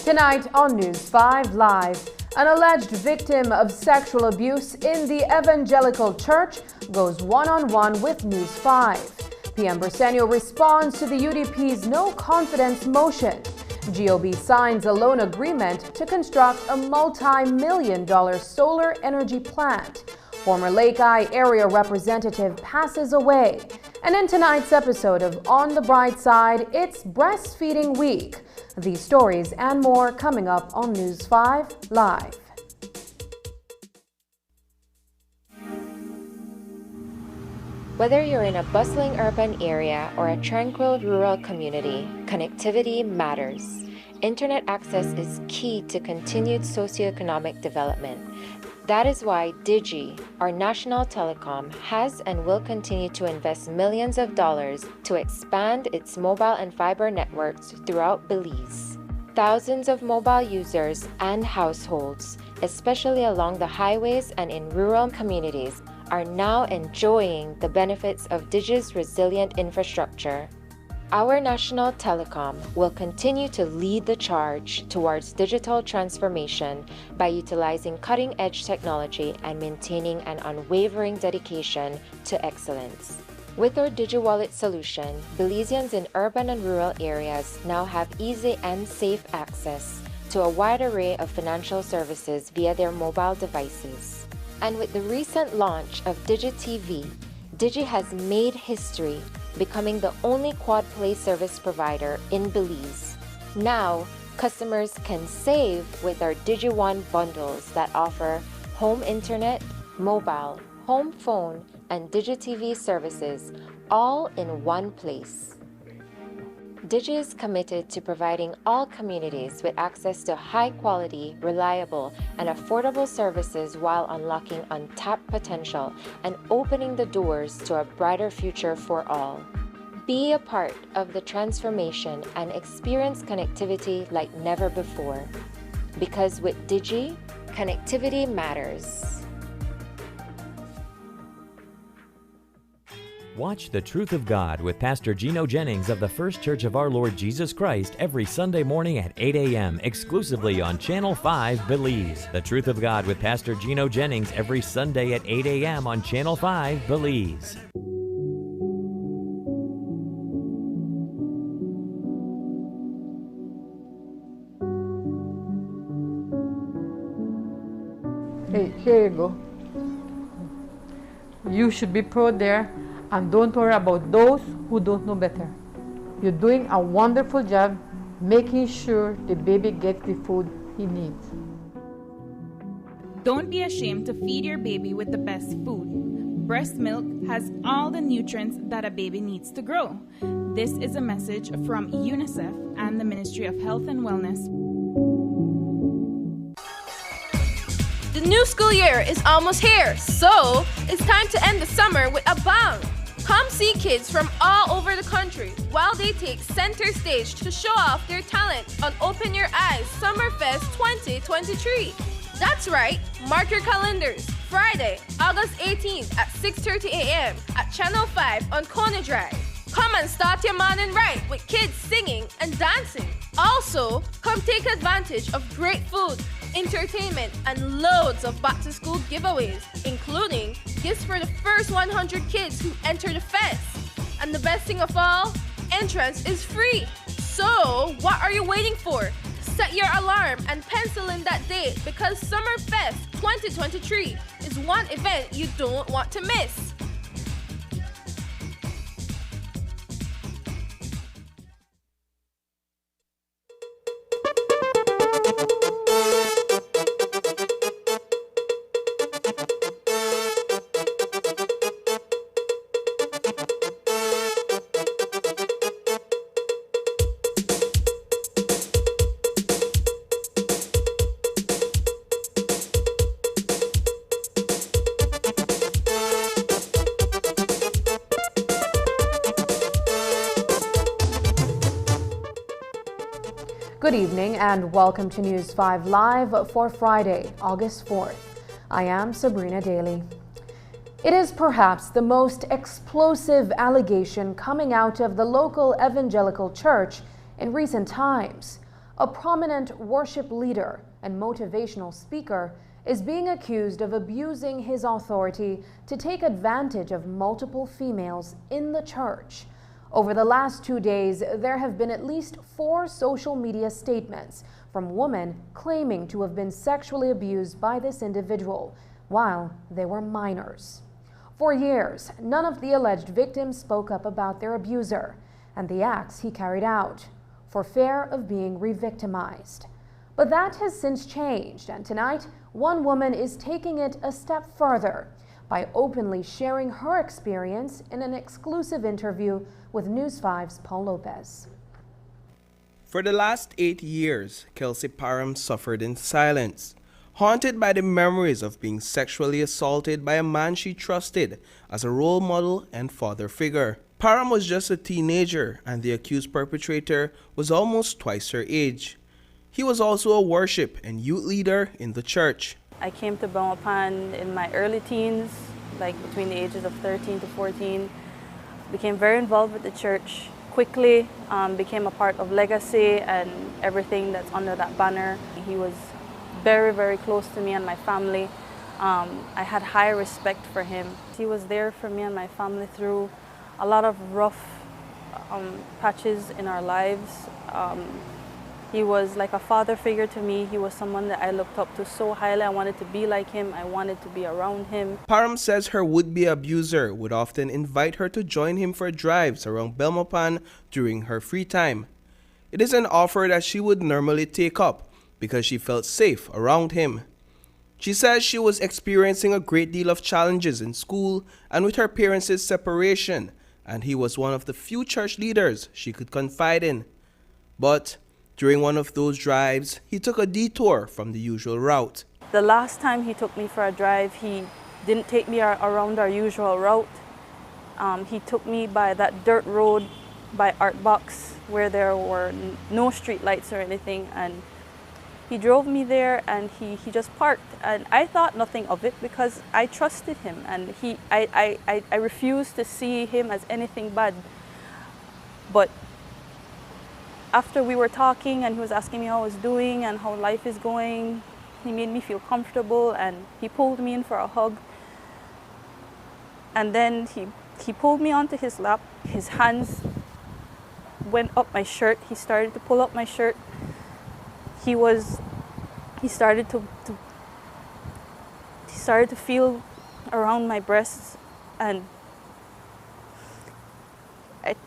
Tonight on News 5 Live, an alleged victim of sexual abuse in the Evangelical Church goes one-on-one with News 5. PM Briseno responds to the UDP's no confidence motion. GOB signs a loan agreement to construct a multi-million-dollar solar energy plant. Former Lake Eye area representative passes away. And in tonight's episode of On the Bright Side, it's Breastfeeding Week. These stories and more coming up on News 5 Live. Whether you're in a bustling urban area or a tranquil rural community, connectivity matters. Internet access is key to continued socioeconomic development. That is why Digi, our national telecom, has and will continue to invest millions of dollars to expand its mobile and fiber networks throughout Belize. Thousands of mobile users and households, especially along the highways and in rural communities, are now enjoying the benefits of Digi's resilient infrastructure. Our national telecom will continue to lead the charge towards digital transformation by utilizing cutting-edge technology and maintaining an unwavering dedication to excellence. With our DigiWallet solution, Belizeans in urban and rural areas now have easy and safe access to a wide array of financial services via their mobile devices. And with the recent launch of DigiTV, Digi has made history, becoming the only quad play service provider in Belize. Now, customers can save with our DigiOne bundles that offer home internet, mobile, home phone, and DigiTV services all in one place. Digi is committed to providing all communities with access to high-quality, reliable, and affordable services while unlocking untapped potential and opening the doors to a brighter future for all. Be a part of the transformation and experience connectivity like never before. Because with Digi, connectivity matters. Watch The Truth of God with Pastor Gino Jennings of the First Church of Our Lord Jesus Christ every Sunday morning at 8 a.m. exclusively on Channel 5 Belize. The Truth of God with Pastor Gino Jennings every Sunday at 8 a.m. on Channel 5 Belize. Hey, here you go. You should be proud there. And don't worry about those who don't know better. You're doing a wonderful job making sure the baby gets the food he needs. Don't be ashamed to feed your baby with the best food. Breast milk has all the nutrients that a baby needs to grow. This is a message from UNICEF and the Ministry of Health and Wellness. The new school year is almost here, so it's time to end the summer with a bang. Come see kids from all over the country while they take center stage to show off their talent on Open Your Eyes Summerfest 2023. That's right, mark your calendars. Friday, August 18th at 6:30 a.m. at Channel 5 on Kona Drive. Come and start your morning right with kids singing and dancing. Also, come take advantage of great food, entertainment, and loads of back-to-school giveaways, including gifts for the first 100 kids who enter the fest. And the best thing of all, entrance is free. So, what are you waiting for? Set your alarm and pencil in that date because Summerfest 2023 is one event you don't want to miss. Good evening and welcome to News 5 Live for Friday, August 4th. I am Sabrina Daly. It is perhaps the most explosive allegation coming out of the local evangelical church in recent times. A prominent worship leader and motivational speaker is being accused of abusing his authority to take advantage of multiple females in the church. Over the last 2 days, there have been at least 4 social media statements from women claiming to have been sexually abused by this individual while they were minors. For years, none of the alleged victims spoke up about their abuser and the acts he carried out for fear of being re-victimized. But that has since changed, and tonight, one woman is taking it a step further by openly sharing her experience in an exclusive interview with News 5's Paul Lopez. For the last 8 years, Kelsey Parham suffered in silence, haunted by the memories of being sexually assaulted by a man she trusted as a role model and father figure. Parham was just a teenager, and the accused perpetrator was almost twice her age. He was also a worship and youth leader in the church. I came to Belmopan in my early teens, like between the ages of 13 to 14. Became very involved with the church quickly, became a part of Legacy and everything that's under that banner. He was very, very close to me and my family. I had high respect for him. He was there for me and my family through a lot of rough patches in our lives. He was like a father figure to me. He was someone that I looked up to so highly. I wanted to be like him. I wanted to be around him. Parham says her would-be abuser would often invite her to join him for drives around Belmopan during her free time. It is an offer that she would normally take up because she felt safe around him. She says she was experiencing a great deal of challenges in school and with her parents' separation, and he was one of the few church leaders she could confide in. But during one of those drives, he took a detour from the usual route. The last time he took me for a drive, he didn't take me around our usual route. He took me by that dirt road by Art Box where there were no street lights or anything, and he drove me there and he just parked, and I thought nothing of it because I trusted him, and I refused to see him as anything bad. But after we were talking and he was asking me how I was doing and how life is going, he made me feel comfortable and he pulled me in for a hug. And then he pulled me onto his lap. His hands went up my shirt. He started to pull up my shirt. He started to feel around my breasts, and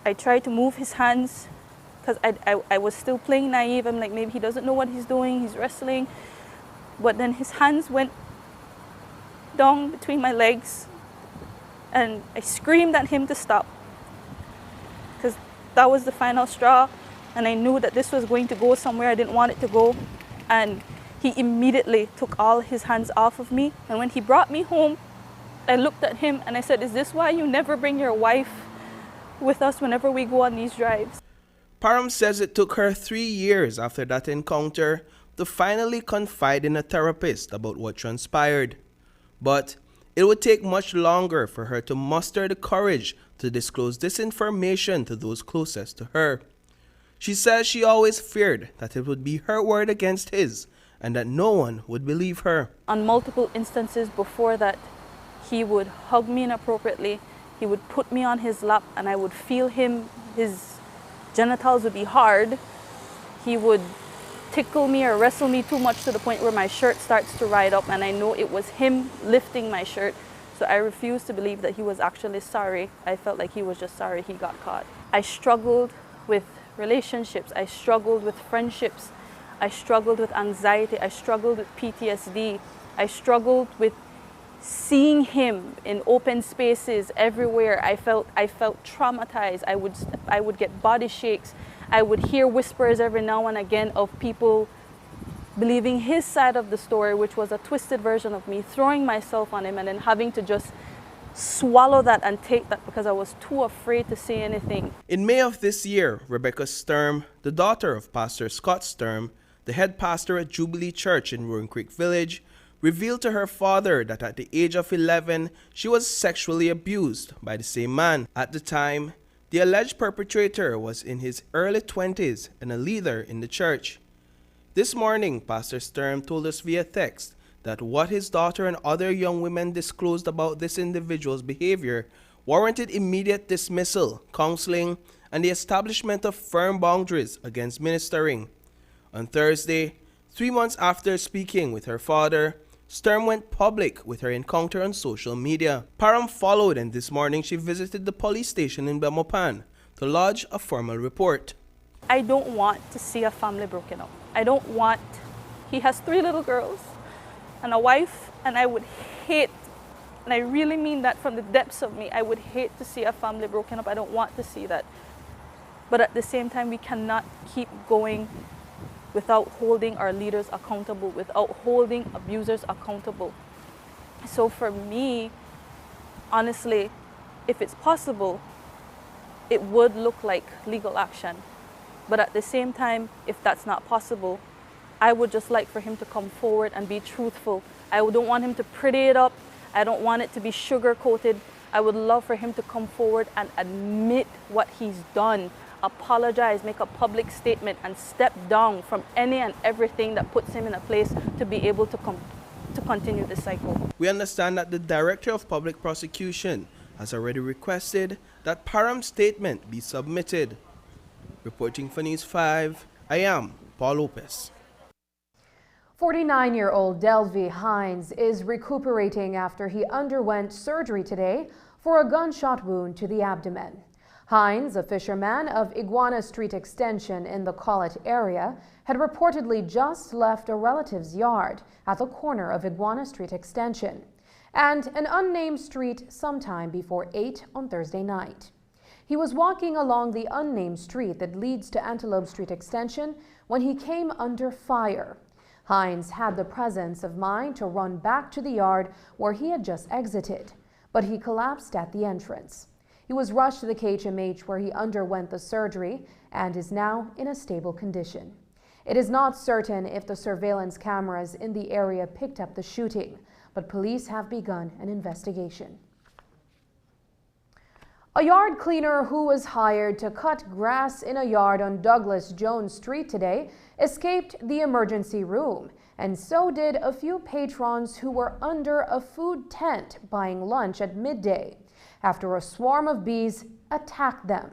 I tried to move his hands because I was still playing naive. I'm like, maybe he doesn't know what he's doing, he's wrestling. But then his hands went down between my legs and I screamed at him to stop because that was the final straw, and I knew that this was going to go somewhere I didn't want it to go. And he immediately took all his hands off of me. And when he brought me home, I looked at him and I said, "Is this why you never bring your wife with us whenever we go on these drives?" Parham says it took her 3 years after that encounter to finally confide in a therapist about what transpired. But it would take much longer for her to muster the courage to disclose this information to those closest to her. She says she always feared that it would be her word against his and that no one would believe her. On multiple instances before that, he would hug me inappropriately. He would put me on his lap and I would feel him, his genitals would be hard. He would tickle me or wrestle me too much to the point where my shirt starts to ride up, and I know it was him lifting my shirt. So I refused to believe that he was actually sorry. I felt like he was just sorry he got caught. I struggled with relationships. I struggled with friendships. I struggled with anxiety. I struggled with PTSD. I struggled with seeing him in open spaces everywhere. I felt traumatized. I would get body shakes. I would hear whispers every now and again of people believing his side of the story, which was a twisted version of me, throwing myself on him and then having to just swallow that and take that because I was too afraid to say anything. In May of this year, Rebecca Sturm, the daughter of Pastor Scott Sturm, the head pastor at Jubilee Church in Roaring Creek Village, revealed to her father that at the age of 11, she was sexually abused by the same man. At the time, the alleged perpetrator was in his early 20s and a leader in the church. This morning, Pastor Sturm told us via text that what his daughter and other young women disclosed about this individual's behavior warranted immediate dismissal, counseling, and the establishment of firm boundaries against ministering. On Thursday, 3 months after speaking with her father, Sturm went public with her encounter on social media. Parham followed, and this morning she visited the police station in Belmopan to lodge a formal report. I don't want to see a family broken up. He has 3 little girls and a wife, and I would hate, and I really mean that from the depths of me, I would hate to see a family broken up. I don't want to see that. But at the same time, we cannot keep going without holding our leaders accountable, without holding abusers accountable. So for me, honestly, if it's possible, it would look like legal action. But at the same time, if that's not possible, I would just like for him to come forward and be truthful. I don't want him to pretty it up. I don't want it to be sugar-coated. I would love for him to come forward and admit what he's done, apologize, make a public statement, and step down from any and everything that puts him in a place to be able to continue the cycle. We understand that the Director of Public Prosecution has already requested that Parham's statement be submitted. Reporting for News 5, I am Paul Lopez. 49-year-old Delvey Hines is recuperating after he underwent surgery today for a gunshot wound to the abdomen. Hines, a fisherman of Iguana Street Extension in the Collet area, had reportedly just left a relative's yard at the corner of Iguana Street Extension and an unnamed street sometime before 8 on Thursday night. He was walking along the unnamed street that leads to Antelope Street Extension when he came under fire. Hines had the presence of mind to run back to the yard where he had just exited, but he collapsed at the entrance. He was rushed to the KHMH where he underwent the surgery and is now in a stable condition. It is not certain if the surveillance cameras in the area picked up the shooting, but police have begun an investigation. A yard cleaner who was hired to cut grass in a yard on Douglas Jones Street today escaped the emergency room, and so did a few patrons who were under a food tent buying lunch at midday after a swarm of bees attacked them.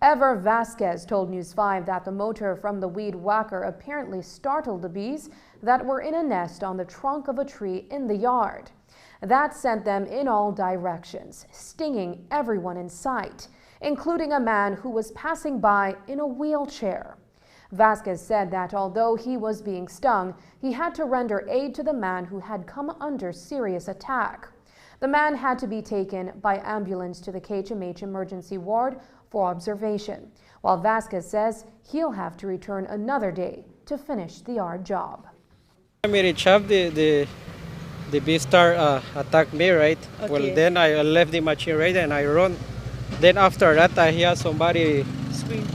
Ever Vasquez told News 5 that the motor from the weed whacker apparently startled the bees that were in a nest on the trunk of a tree in the yard. That sent them in all directions, stinging everyone in sight, including a man who was passing by in a wheelchair. Vasquez said that although he was being stung, he had to render aid to the man who had come under serious attack. The man had to be taken by ambulance to the KHMH emergency ward for observation, while Vasquez says he'll have to return another day to finish the yard job. I made a chop, the beast star attacked me, right? Okay. Well, then I left the machine right and I run. Then after that, I hear somebody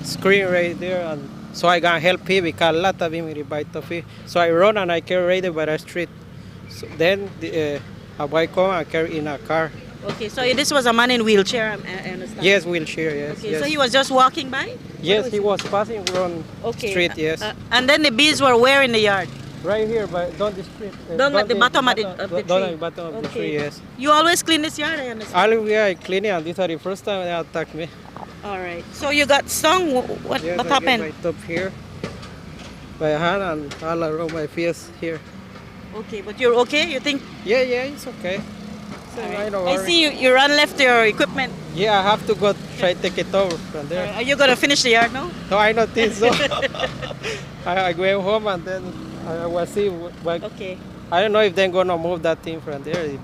scream right there. And so I got help him because a lot of him bite of it. So I run and I carry right by the street. So then a boy come and carry in a car. Okay, so this was a man in wheelchair, I understand. Yes, wheelchair, yes. Okay, yes. so he was just walking by? Yes, he was passing on Okay. street, yes. And then the bees were where in the yard? Right here, but down the street. Down at the bottom of the tree? Down at the bottom of the tree, yes. You always clean this yard, I understand? I clean it, and this is the first time they attacked me. All right. So you got stung. What Yes, I happened? get my top here, my hand, and all around my face here. Okay, but you're okay? You think? Yeah, it's okay. So Right. don't I worry. see you run left your equipment. Yeah, I have to go try to take it over from there. Are you going to finish the yard now? No, I don't think so. I go home and then I will see. Okay. I don't know if they're going to move that thing from there.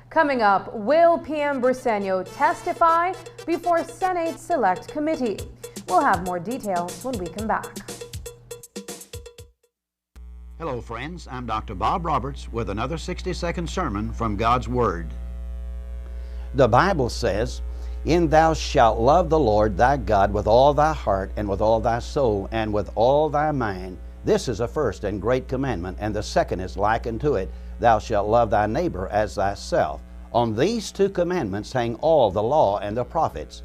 Coming up, will PM Briceño testify before Senate Select Committee? We'll have more details when we come back. Hello friends, I'm Dr. Bob Roberts with another 60-second sermon from God's Word. The Bible says, "And thou shalt love the Lord thy God with all thy heart and with all thy soul and with all thy mind. This is the first and great commandment, and the second is like unto it, thou shalt love thy neighbor as thyself. On these two commandments hang all the law and the prophets."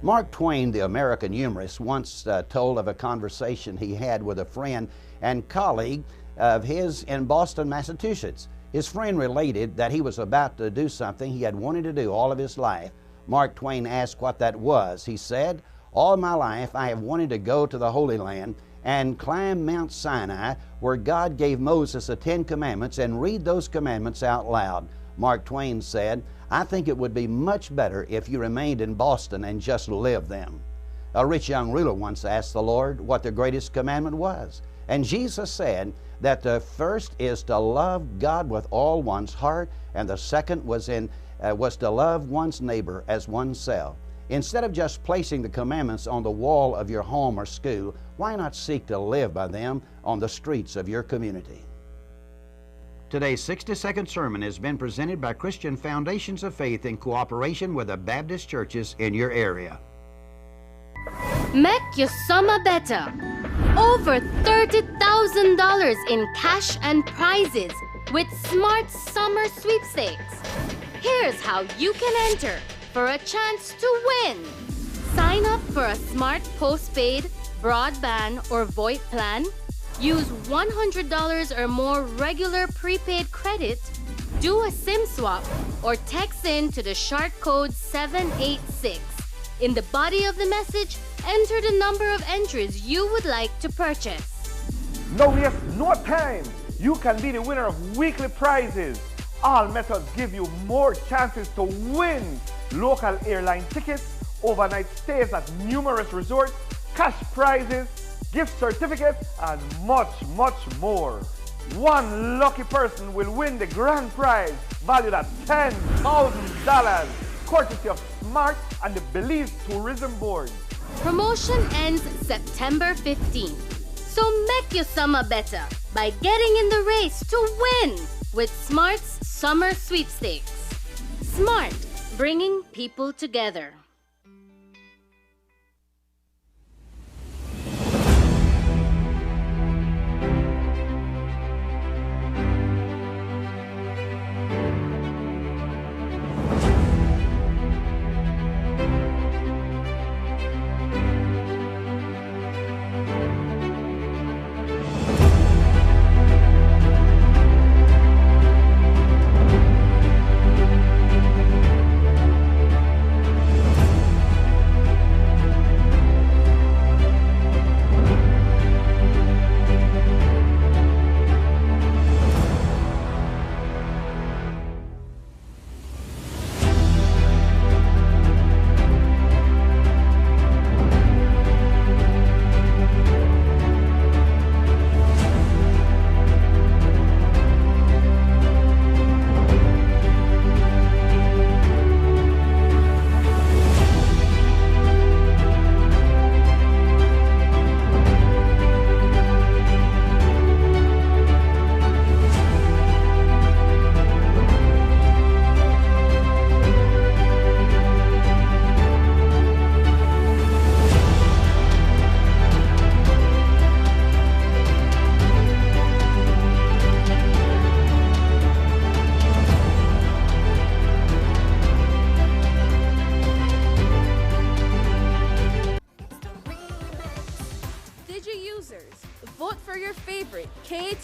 Mark Twain, the American humorist, once told of a conversation he had with a friend and colleague of his in Boston, Massachusetts. His friend related that he was about to do something he had wanted to do all of his life. Mark Twain asked what that was. He said, "All my life I have wanted to go to the Holy Land and climb Mount Sinai, where God gave Moses the 10 Commandments, and read those commandments out loud." Mark Twain said, "I think it would be much better if you remained in Boston and just lived them." A rich young ruler once asked the Lord what the greatest commandment was. And Jesus said that the first is to love God with all one's heart, and the second was to love one's neighbor as oneself. Instead of just placing the commandments on the wall of your home or school, why not seek to live by them on the streets of your community? Today's 60-second sermon has been presented by Christian Foundations of Faith in cooperation with the Baptist churches in your area. Make your summer better. Over $30,000 in cash and prizes with Smart Summer Sweepstakes. Here's how you can enter for a chance to win. Sign up for a smart postpaid, broadband, or VoIP plan. Use $100 or more regular prepaid credit. Do a SIM swap or text in to the short code 786. In the body of the message, enter the number of entries you would like to purchase. No waste no time. You can be the winner of weekly prizes. All methods give you more chances to win local airline tickets, overnight stays at numerous resorts, cash prizes, gift certificates, and much, much more. One lucky person will win the grand prize valued at $10,000, courtesy of Smart and the Belize Tourism Board. Promotion ends September 15th. So make your summer better by getting in the race to win with Smart's Summer Sweepstakes. Smart, bringing people together.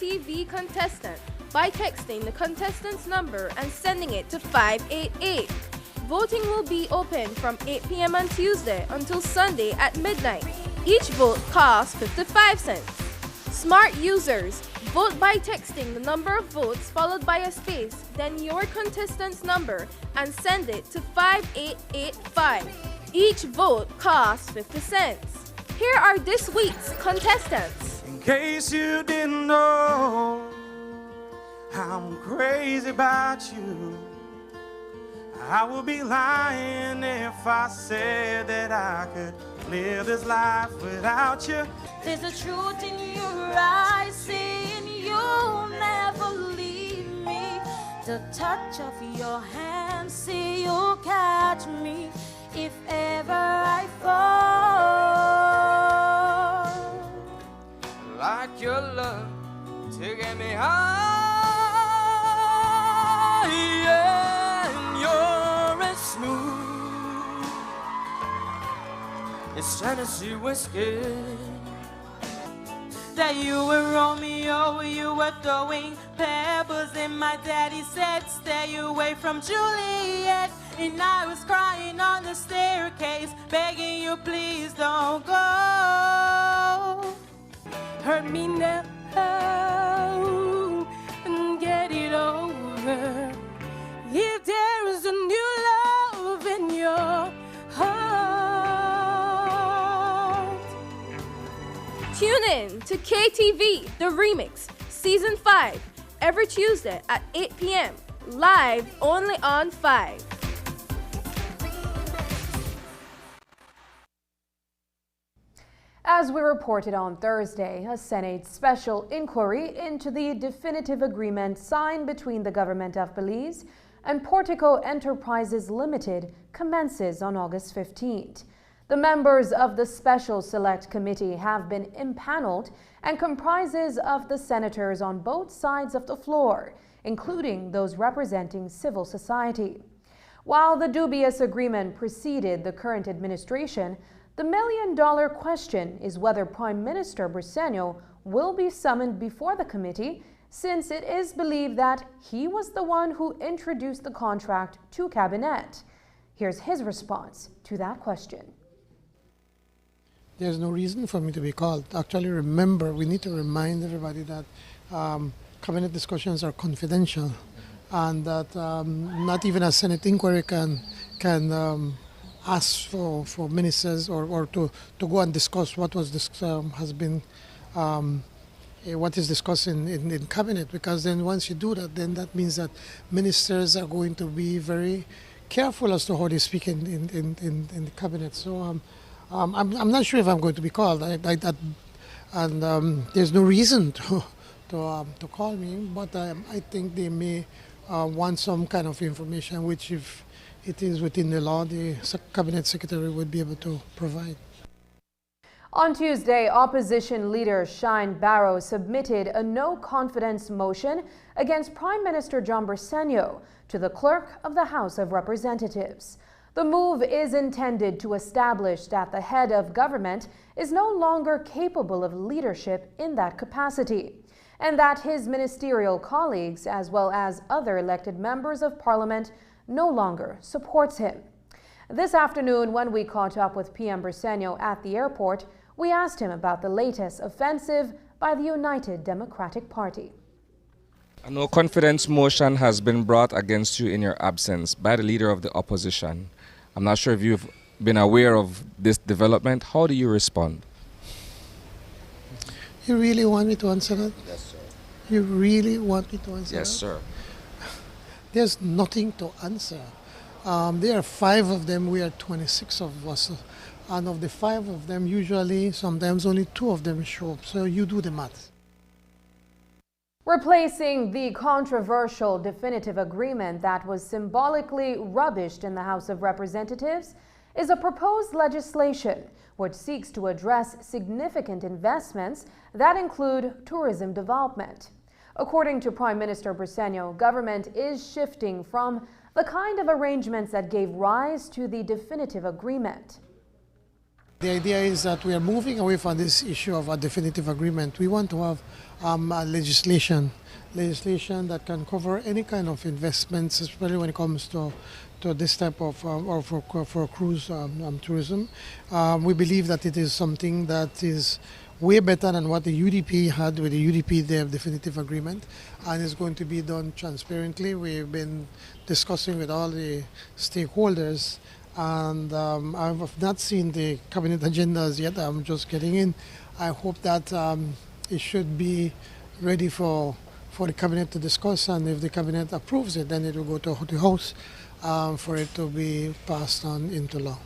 KTV contestant by texting the contestant's number and sending it to 588. Voting will be open from 8 p.m. on Tuesday until Sunday at midnight. Each vote costs 55 cents. Smart users, vote by texting the number of votes followed by a space, then your contestant's number, and send it to 5885. Each vote costs 50 cents. Here are this week's contestants. In case you didn't know, I'm crazy about you. I would be lying if I said that I could live this life without you. There's a truth in your eyes saying you'll never leave me. The touch of your hand say you'll catch me if ever I fall. Like your love to get me high, and you're as smooth as Tennessee whiskey. That you were Romeo, you were throwing pebbles, and my daddy said stay away from Juliet. And I was crying on the staircase, begging you please don't go. Hurt me now and get it over. If there is a new love in your heart. Tune in to KTV The Remix, Season 5, every Tuesday at 8 p.m. Live only on 5. As we reported on Thursday, a Senate special inquiry into the definitive agreement signed between the government of Belize and Portico Enterprises Limited commences on August 15th. The members of the Special Select Committee have been impaneled and comprises of the senators on both sides of the floor, including those representing civil society. While the dubious agreement preceded the current administration, the million-dollar question is whether Prime Minister Briceño will be summoned before the committee, since it is believed that he was the one who introduced the contract to Cabinet. Here's his response to that question. There's no reason for me to be called. Actually, remember, we need to remind everybody that Cabinet discussions are confidential, and that not even a Senate inquiry can ask for ministers or to go and discuss what was what is discussed in Cabinet, because then once you do that, then that means that ministers are going to be very careful as to how they speak in the Cabinet. So I'm not sure if I'm going to be called, and there's no reason to call me, but I think they may want some kind of information, which if it is within the law, the Cabinet Secretary would be able to provide. On Tuesday, opposition leader Shine Barrow submitted a no-confidence motion against Prime Minister John Briceño to the Clerk of the House of Representatives. The move is intended to establish that the head of government is no longer capable of leadership in that capacity, and that his ministerial colleagues, as well as other elected members of Parliament, no longer supports him. This afternoon, when we caught up with PM Briceño at the airport, we asked him about the latest offensive by the United Democratic Party. A no-confidence motion has been brought against you in your absence by the leader of the opposition. I'm not sure if you've been aware of this development. How do you respond? You really want me to answer that? Yes, sir. You really want me to answer that? Yes, sir. There's nothing to answer. There are 5 of them, we are 26 of us. And of the 5 of them, usually, sometimes only 2 of them show up. So you do the math. Replacing the controversial definitive agreement that was symbolically rubbished in the House of Representatives is a proposed legislation which seeks to address significant investments that include tourism development. According to Prime Minister Briceño, government is shifting from the kind of arrangements that gave rise to the definitive agreement. The idea is that we are moving away from this issue of a definitive agreement. We want to have legislation that can cover any kind of investments, especially when it comes to this type of or for cruise tourism. We believe that it is something that is way better than what the UDP had. With the UDP, they have definitive agreement, and it's going to be done transparently. We've been discussing with all the stakeholders, and I've not seen the cabinet agendas yet. I'm just getting in. I hope that it should be ready for the cabinet to discuss, and if the cabinet approves it, then it will go to the House for it to be passed on into law.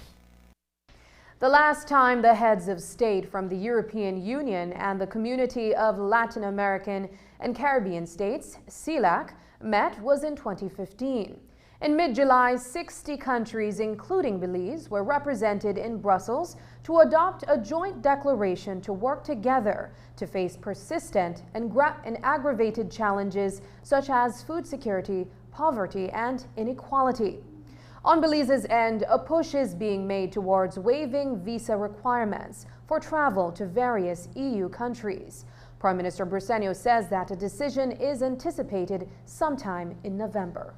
The last time the heads of state from the European Union and the Community of Latin American and Caribbean States, CELAC, met was in 2015. In mid-July, 60 countries, including Belize, were represented in Brussels to adopt a joint declaration to work together to face persistent and aggravated challenges such as food security, poverty, and inequality. On Belize's end, a push is being made towards waiving visa requirements for travel to various EU countries. Prime Minister Briceño says that a decision is anticipated sometime in November.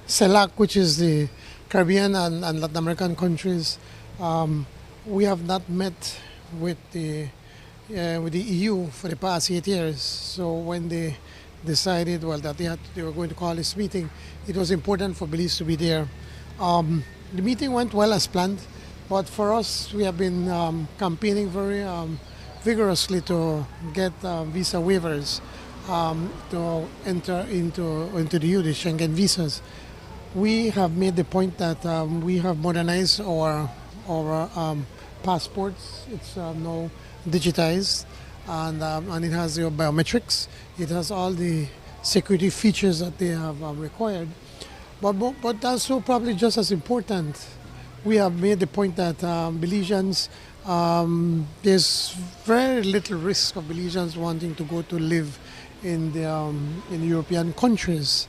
CELAC, which is the Caribbean and Latin American countries, we have not met with the EU for the past 8 years. So when they decided, that they were going to call this meeting, it was important for Belize to be there. The meeting went well as planned, but for us, we have been campaigning very vigorously to get visa waivers to enter into the EU, the Schengen visas. We have made the point that we have modernized our passports. It's now digitized, and it has your biometrics. It has all the security features that they have required. But also probably just as important, we have made the point that Belizeans, there's very little risk of Belizeans wanting to go to live in European countries.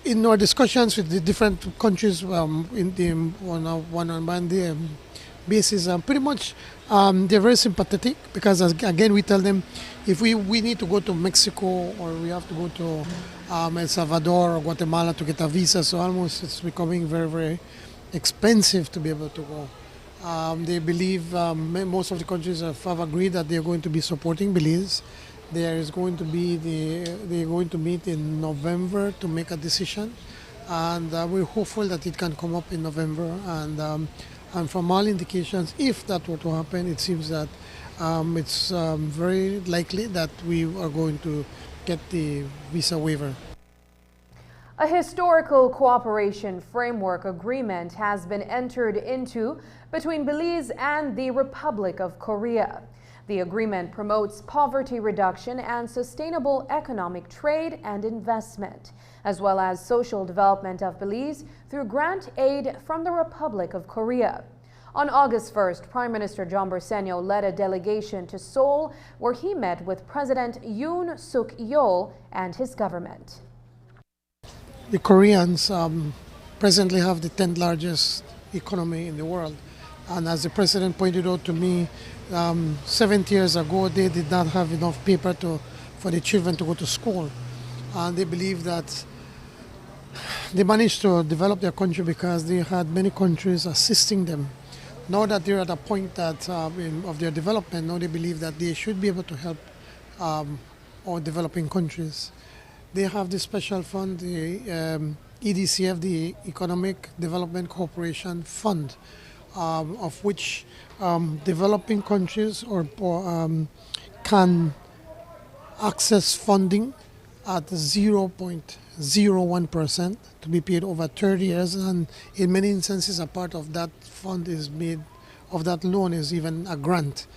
In our discussions with the different countries on a one-on-one basis, pretty much they're very sympathetic, because again we tell them if we need to go to Mexico or we have to go to El Salvador or Guatemala to get a visa, so almost it's becoming very, very expensive to be able to go. They believe most of the countries have agreed that they're going to be supporting Belize. They're going to meet in November to make a decision, and we're hopeful that it can come up in November. And from all indications, if that were to happen, it seems that it's very likely that we are going to get the visa waiver. A historical cooperation framework agreement has been entered into between Belize and the Republic of Korea. The agreement promotes poverty reduction and sustainable economic trade and investment, as well as social development of Belize through grant aid from the Republic of Korea. On August 1st, Prime Minister John Briceño led a delegation to Seoul, where he met with President Yoon Suk Yeol and his government. The Koreans presently have the 10th largest economy in the world. And as the president pointed out to me, 70 years ago, they did not have enough paper for the children to go to school. And they believe that they managed to develop their country because they had many countries assisting them. Now that they're at a point that of their development, now they believe that they should be able to help our developing countries. They have this special fund, the EDCF, the Economic Development Cooperation Fund, of which developing countries can access funding at 0.01% to be paid over 30 years, and in many instances a part of that fund is made, of that loan is even a grant.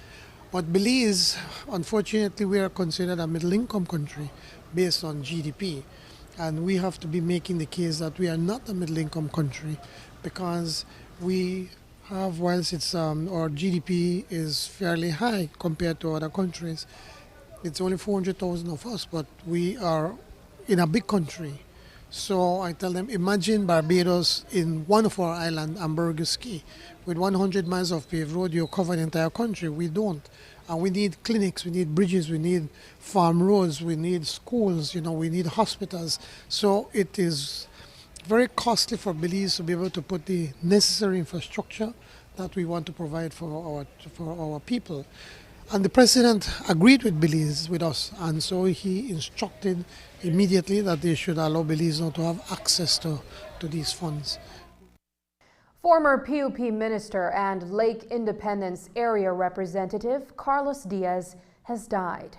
But Belize, unfortunately, we are considered a middle-income country based on GDP, and we have to be making the case that we are not a middle-income country, because we have, whilst it's our GDP is fairly high compared to other countries, it's only 400,000 of us, but we are in a big country. So I tell them, imagine Barbados in one of our islands, Ambergris Caye, with 100 miles of paved road. You cover the entire country. We don't. And we need clinics, we need bridges, we need farm roads, we need schools, we need hospitals. So it is very costly for Belize to be able to put the necessary infrastructure that we want to provide for our people. And the president agreed with Belize, with us, and so he instructed immediately that they should allow Belize now to have access to these funds. Former PUP minister and Lake Independence area representative Carlos Diaz has died.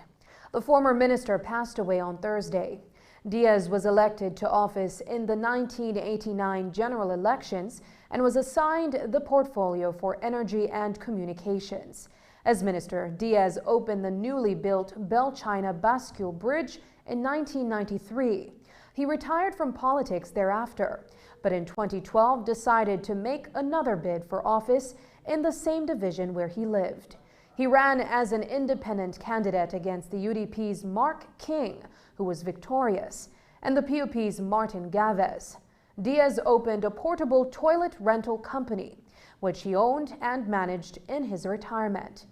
The former minister passed away on Thursday. Diaz was elected to office in the 1989 general elections and was assigned the portfolio for energy and communications. As minister, Diaz opened the newly built Belle China Bascule Bridge in 1993. He retired from politics thereafter, but in 2012 decided to make another bid for office in the same division where he lived. He ran as an independent candidate against the UDP's Mark King, who was victorious, and the PUP's Martin Gaves. Diaz opened a portable toilet rental company, which he owned and managed in his retirement.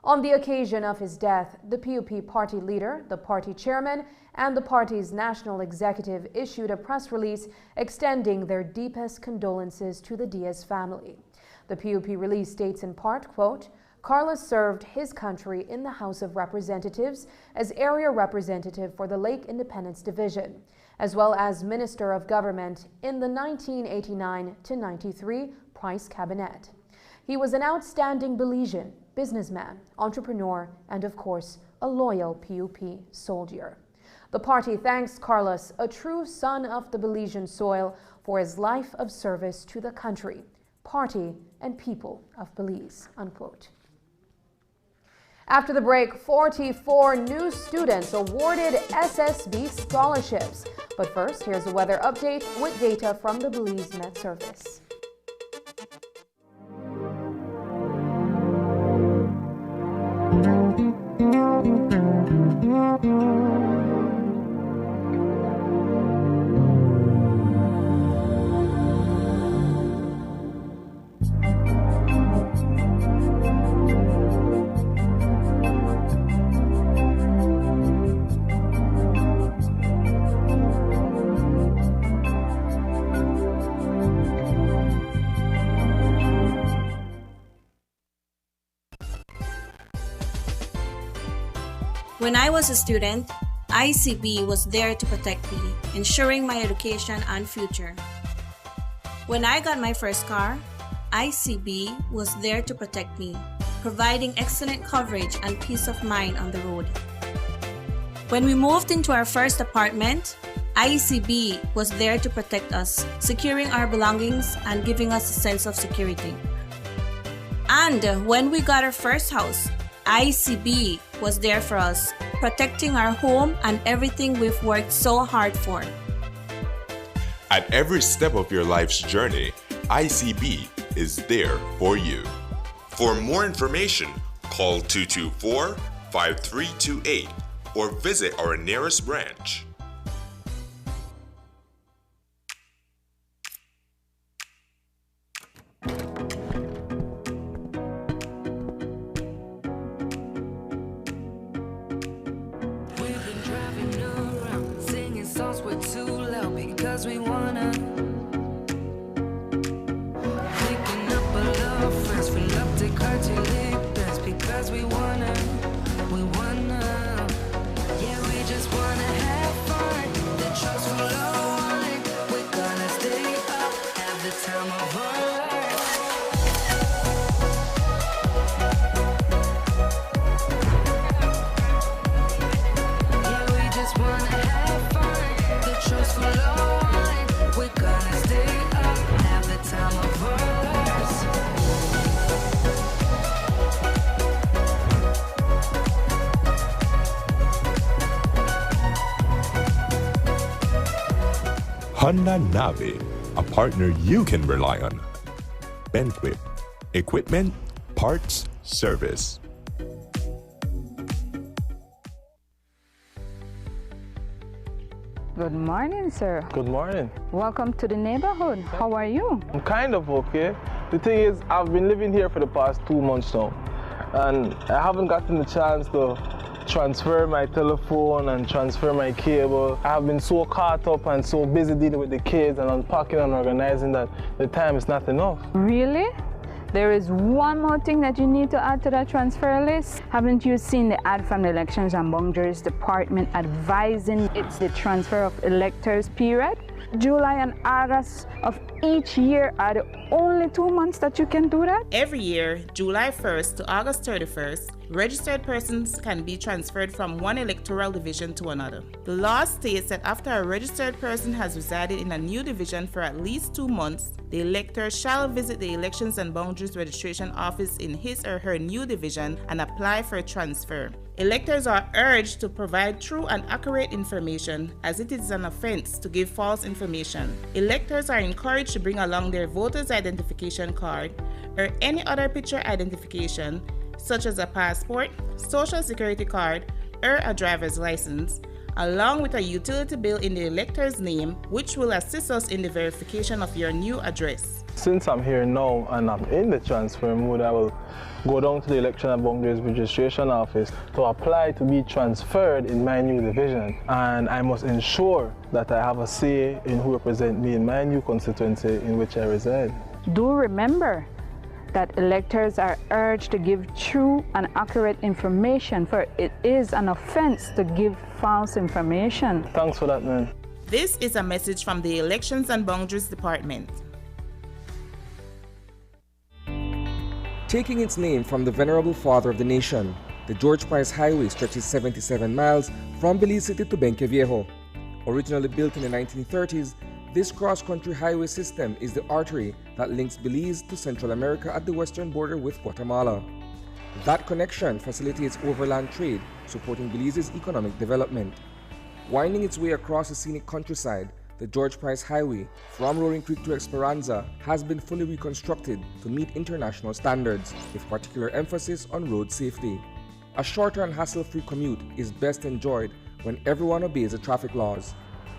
On the occasion of his death, the PUP party leader, the party chairman, and the party's national executive issued a press release extending their deepest condolences to the Diaz family. The PUP release states in part, quote, Carlos served his country in the House of Representatives as area representative for the Lake Independence Division, as well as Minister of Government in the 1989-93 Price Cabinet. He was an outstanding Belizean, businessman, entrepreneur, and of course, a loyal PUP soldier. The party thanks Carlos, a true son of the Belizean soil, for his life of service to the country, party, and people of Belize, unquote. After the break, 44 new students awarded SSB scholarships. But first, here's a weather update with data from the Belize Met Service. When I was a student, ICB was there to protect me, ensuring my education and future. When I got my first car, ICB was there to protect me, providing excellent coverage and peace of mind on the road. When we moved into our first apartment, ICB was there to protect us, securing our belongings and giving us a sense of security. And when we got our first house, ICB was there for us, protecting our home and everything we've worked so hard for. At every step of your life's journey, ICB is there for you. For more information, call 224-5328 or visit our nearest branch. We wanna picking up a love friends fill up the car to live best because we wanna yeah, we just wanna have fun. The trust will line, we're gonna stay up, have the time of our life. Yeah, we just wanna have fun. The trust will line. We're gonna stay up, have the time of our lives. Honda Navi, a partner you can rely on. Benquip, equipment, parts, service. Good morning, sir. Good morning. Welcome to the neighborhood. How are you? I'm kind of okay. The thing is, I've been living here for the past 2 months now, and I haven't gotten the chance to transfer my telephone and transfer my cable. I have been so caught up and so busy dealing with the kids and unpacking and organizing that the time is not enough. Really? There is one more thing that you need to add to that transfer list. Haven't you seen the ad from the Elections and Boundaries Department advising it's the transfer of electors period? July and August of each year are the only 2 months that you can do that? Every year, July 1st to August 31st, registered persons can be transferred from one electoral division to another. The law states that after a registered person has resided in a new division for at least 2 months, the elector shall visit the Elections and Boundaries Registration Office in his or her new division and apply for a transfer. Electors are urged to provide true and accurate information, as it is an offense to give false information. Electors are encouraged to bring along their voter's identification card or any other picture identification, such as a passport, social security card, or a driver's license, along with a utility bill in the elector's name, which will assist us in the verification of your new address. Since I'm here now and I'm in the transfer mode, I will go down to the Election and Boundaries Registration Office to apply to be transferred in my new division. And I must ensure that I have a say in who represent me in my new constituency in which I reside. Do remember that electors are urged to give true and accurate information, for it is an offense to give false information. Thanks for that, man. This is a message from the Elections and Boundaries Department. Taking its name from the venerable father of the nation, the George Price Highway stretches 77 miles from Belize City to Benque Viejo. Originally built in the 1930s, this cross-country highway system is the artery that links Belize to Central America at the western border with Guatemala. That connection facilitates overland trade, supporting Belize's economic development. Winding its way across the scenic countryside, the George Price Highway from Roaring Creek to Esperanza has been fully reconstructed to meet international standards, with particular emphasis on road safety. A shorter and hassle-free commute is best enjoyed when everyone obeys the traffic laws.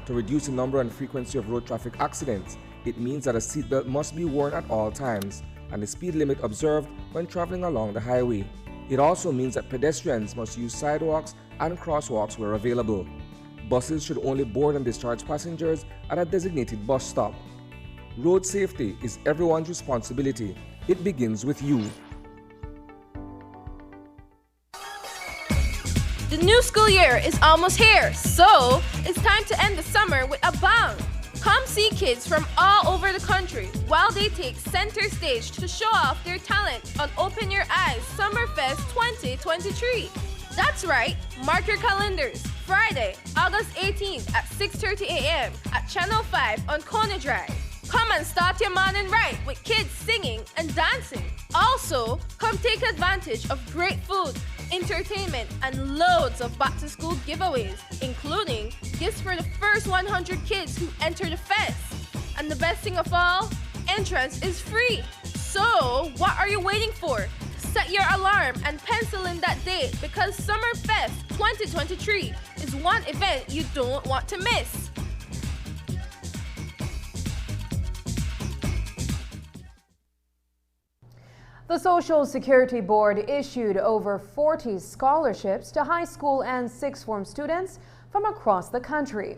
To reduce the number and frequency of road traffic accidents, it means that a seatbelt must be worn at all times and the speed limit observed when traveling along the highway. It also means that pedestrians must use sidewalks and crosswalks where available. Buses should only board and discharge passengers at a designated bus stop. Road safety is everyone's responsibility. It begins with you. The new school year is almost here, so it's time to end the summer with a bang. Come see kids from all over the country while they take center stage to show off their talent on Open Your Eyes Summerfest 2023. That's right, mark your calendars. Friday, August 18th at 6:30 a.m. at Channel 5 on Kona Drive. Come and start your morning right with kids singing and dancing. Also, come take advantage of great food, entertainment, and loads of back-to-school giveaways, including gifts for the first 100 kids who enter the fest. And the best thing of all, entrance is free. So, what are you waiting for? Set your alarm and pencil in that date, because Summerfest 2023 is one event you don't want to miss. The Social Security Board issued over 40 scholarships to high school and sixth form students from across the country.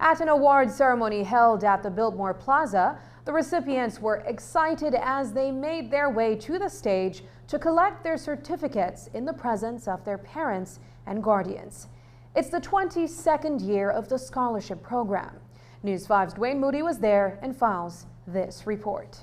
At an award ceremony held at the Biltmore Plaza, the recipients were excited as they made their way to the stage to collect their certificates in the presence of their parents and guardians. It's the 22nd year of the scholarship program. News 5's Dwayne Moody was there and files this report.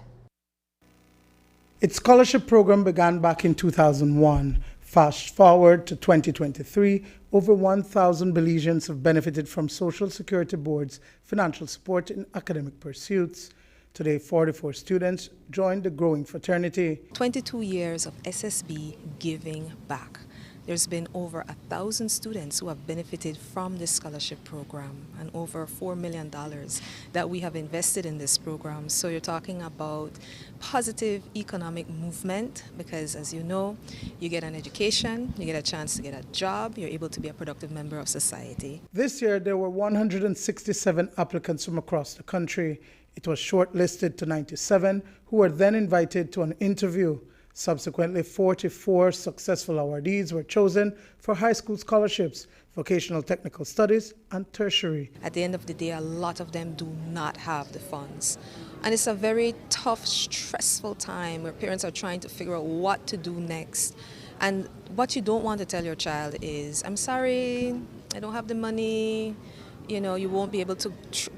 Its scholarship program began back in 2001. Fast forward to 2023, over 1,000 Belizeans have benefited from Social Security Board's financial support in academic pursuits. Today, 44 students joined the growing fraternity. 22 years of SSB giving back there's been over 1,000 students who have benefited from this scholarship program, and over $4 million that we have invested in this program. So you're talking about positive economic movement, because as you know, you get an education, you get a chance to get a job, you're able to be a productive member of society. This year, there were 167 applicants from across the country. It was shortlisted to 97, who were then invited to an interview. Subsequently, 44 successful awardees were chosen for high school scholarships, vocational technical studies, and tertiary. At the end of the day, a lot of them do not have the funds. And it's a very tough, stressful time where parents are trying to figure out what to do next. And what you don't want to tell your child is, I'm sorry, I don't have the money, you know, you won't be able to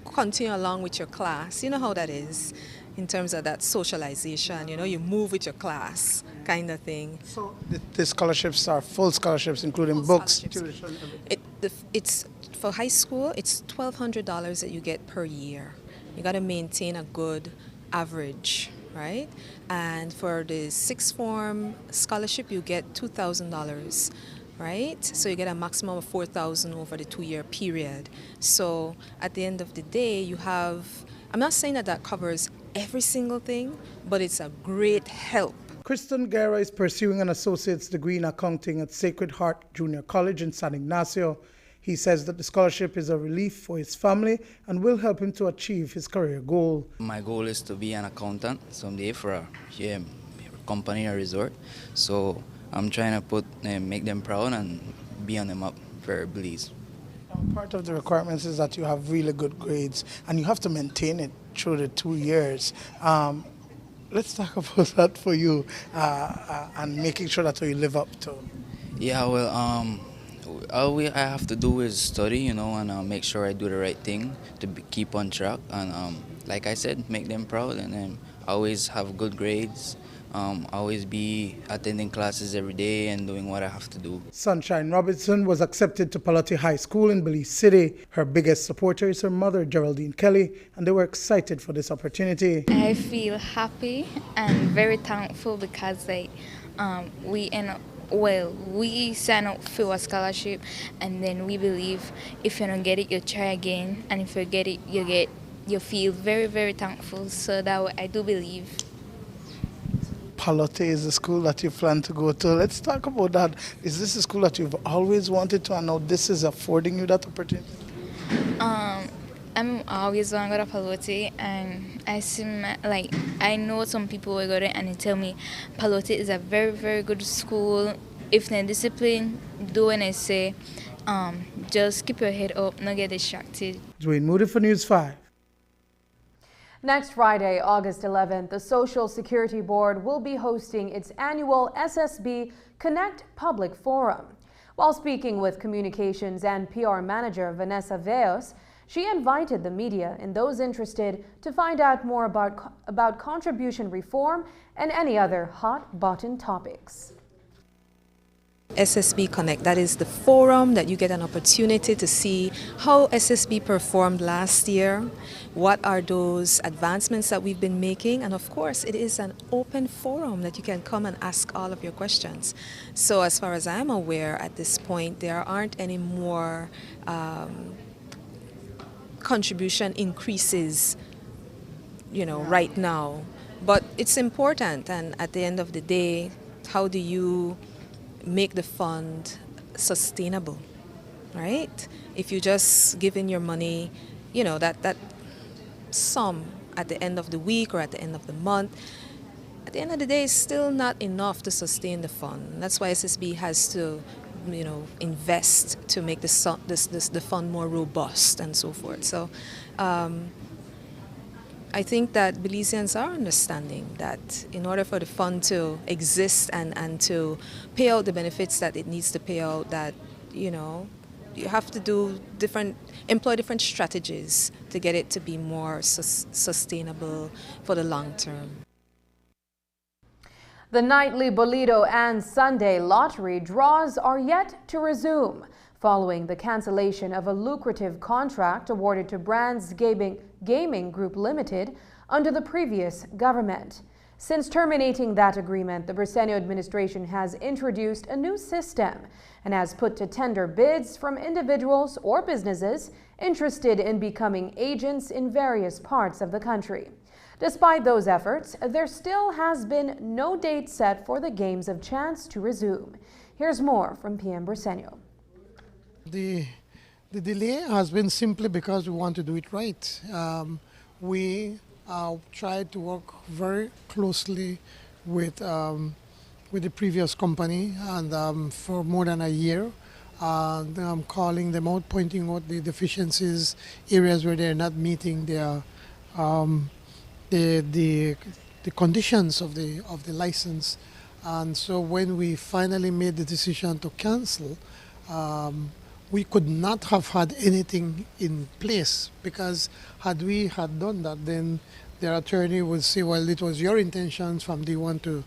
continue along with your class. You know how that is in terms of that socialization, you know, you move with your class kind of thing. So the scholarships are full scholarships, including Full books, scholarships. tuition, It's for high school, it's $1,200 that you get per year. You got to maintain a good average, right? And for the sixth form scholarship, you get $2,000. Right? So you get a maximum of $4,000 over the 2-year period. So at the end of the day, you have, I'm not saying that that covers every single thing, but it's a great help. Kristen Guerra is pursuing an associate's degree in accounting at Sacred Heart Junior College in San Ignacio. He says that the scholarship is a relief for his family and will help him to achieve his career goal. My goal is to be an accountant someday for a company or resort. So I'm trying to make them proud and be on them up for Belize. Part of the requirements is that you have really good grades and you have to maintain it through the 2 years. Let's talk about that for you and making sure that you live up to. Yeah, well, all I have to do is study, you know, and make sure I do the right thing to keep on track. And like I said, make them proud and then always have good grades. Always be attending classes every day and doing what I have to do. Sunshine Robinson was accepted to Palotti High School in Belize City. Her biggest supporter is her mother, Geraldine Kelly, and they were excited for this opportunity. I feel happy and very thankful because we sign up for a scholarship, and then we believe if you don't get it, you try again, and if you get it, you feel very, very thankful. So that way I do believe. Palotti is the school that you plan to go to. Let's talk about that. Is this a school that you've always wanted to, and now this is affording you that opportunity? I'm always want to go to Palotti, and I know some people will go there and they tell me Palotti is a very, very good school. If they're disciplined, do what I say. Just keep your head up, not get distracted. Dwayne Moody for News 5. Next Friday, August 11th, the Social Security Board will be hosting its annual SSB Connect Public Forum. While speaking with Communications and PR Manager Vanessa Veos, she invited the media and those interested to find out more about contribution reform and any other hot-button topics. SSB Connect, that is the forum that you get an opportunity to see how SSB performed last year, what are those advancements that we've been making, and of course it is an open forum that you can come and ask all of your questions. So as far as I'm aware at this point, there aren't any more contribution increases, right now. But it's important, and at the end of the day, how do you make the fund sustainable, right? If you just give in your money, that sum at the end of the week or at the end of the month, at the end of the day, it's still not enough to sustain the fund. That's why SSB has to, invest to make the fund more robust and so forth. So I think that Belizeans are understanding that in order for the fund to exist and to pay out the benefits that it needs to pay out, that, you have to employ different strategies to get it to be more sustainable for the long term. The nightly Bolito and Sunday lottery draws are yet to resume, following the cancellation of a lucrative contract awarded to Brands Gaming Group Limited under the previous government. Since terminating that agreement, the Briceño administration has introduced a new system and has put to tender bids from individuals or businesses interested in becoming agents in various parts of the country. Despite those efforts, there still has been no date set for the games of chance to resume. Here's more from PM Briceño. The delay has been simply because we want to do it right. We tried to work very closely with the previous company and for more than a year. I'm calling them out, pointing out the deficiencies, areas where they're not meeting their the conditions of the license. And so when we finally made the decision to cancel, we could not have had anything in place, because had we had done that, then their attorney would say, well, it was your intentions from day one to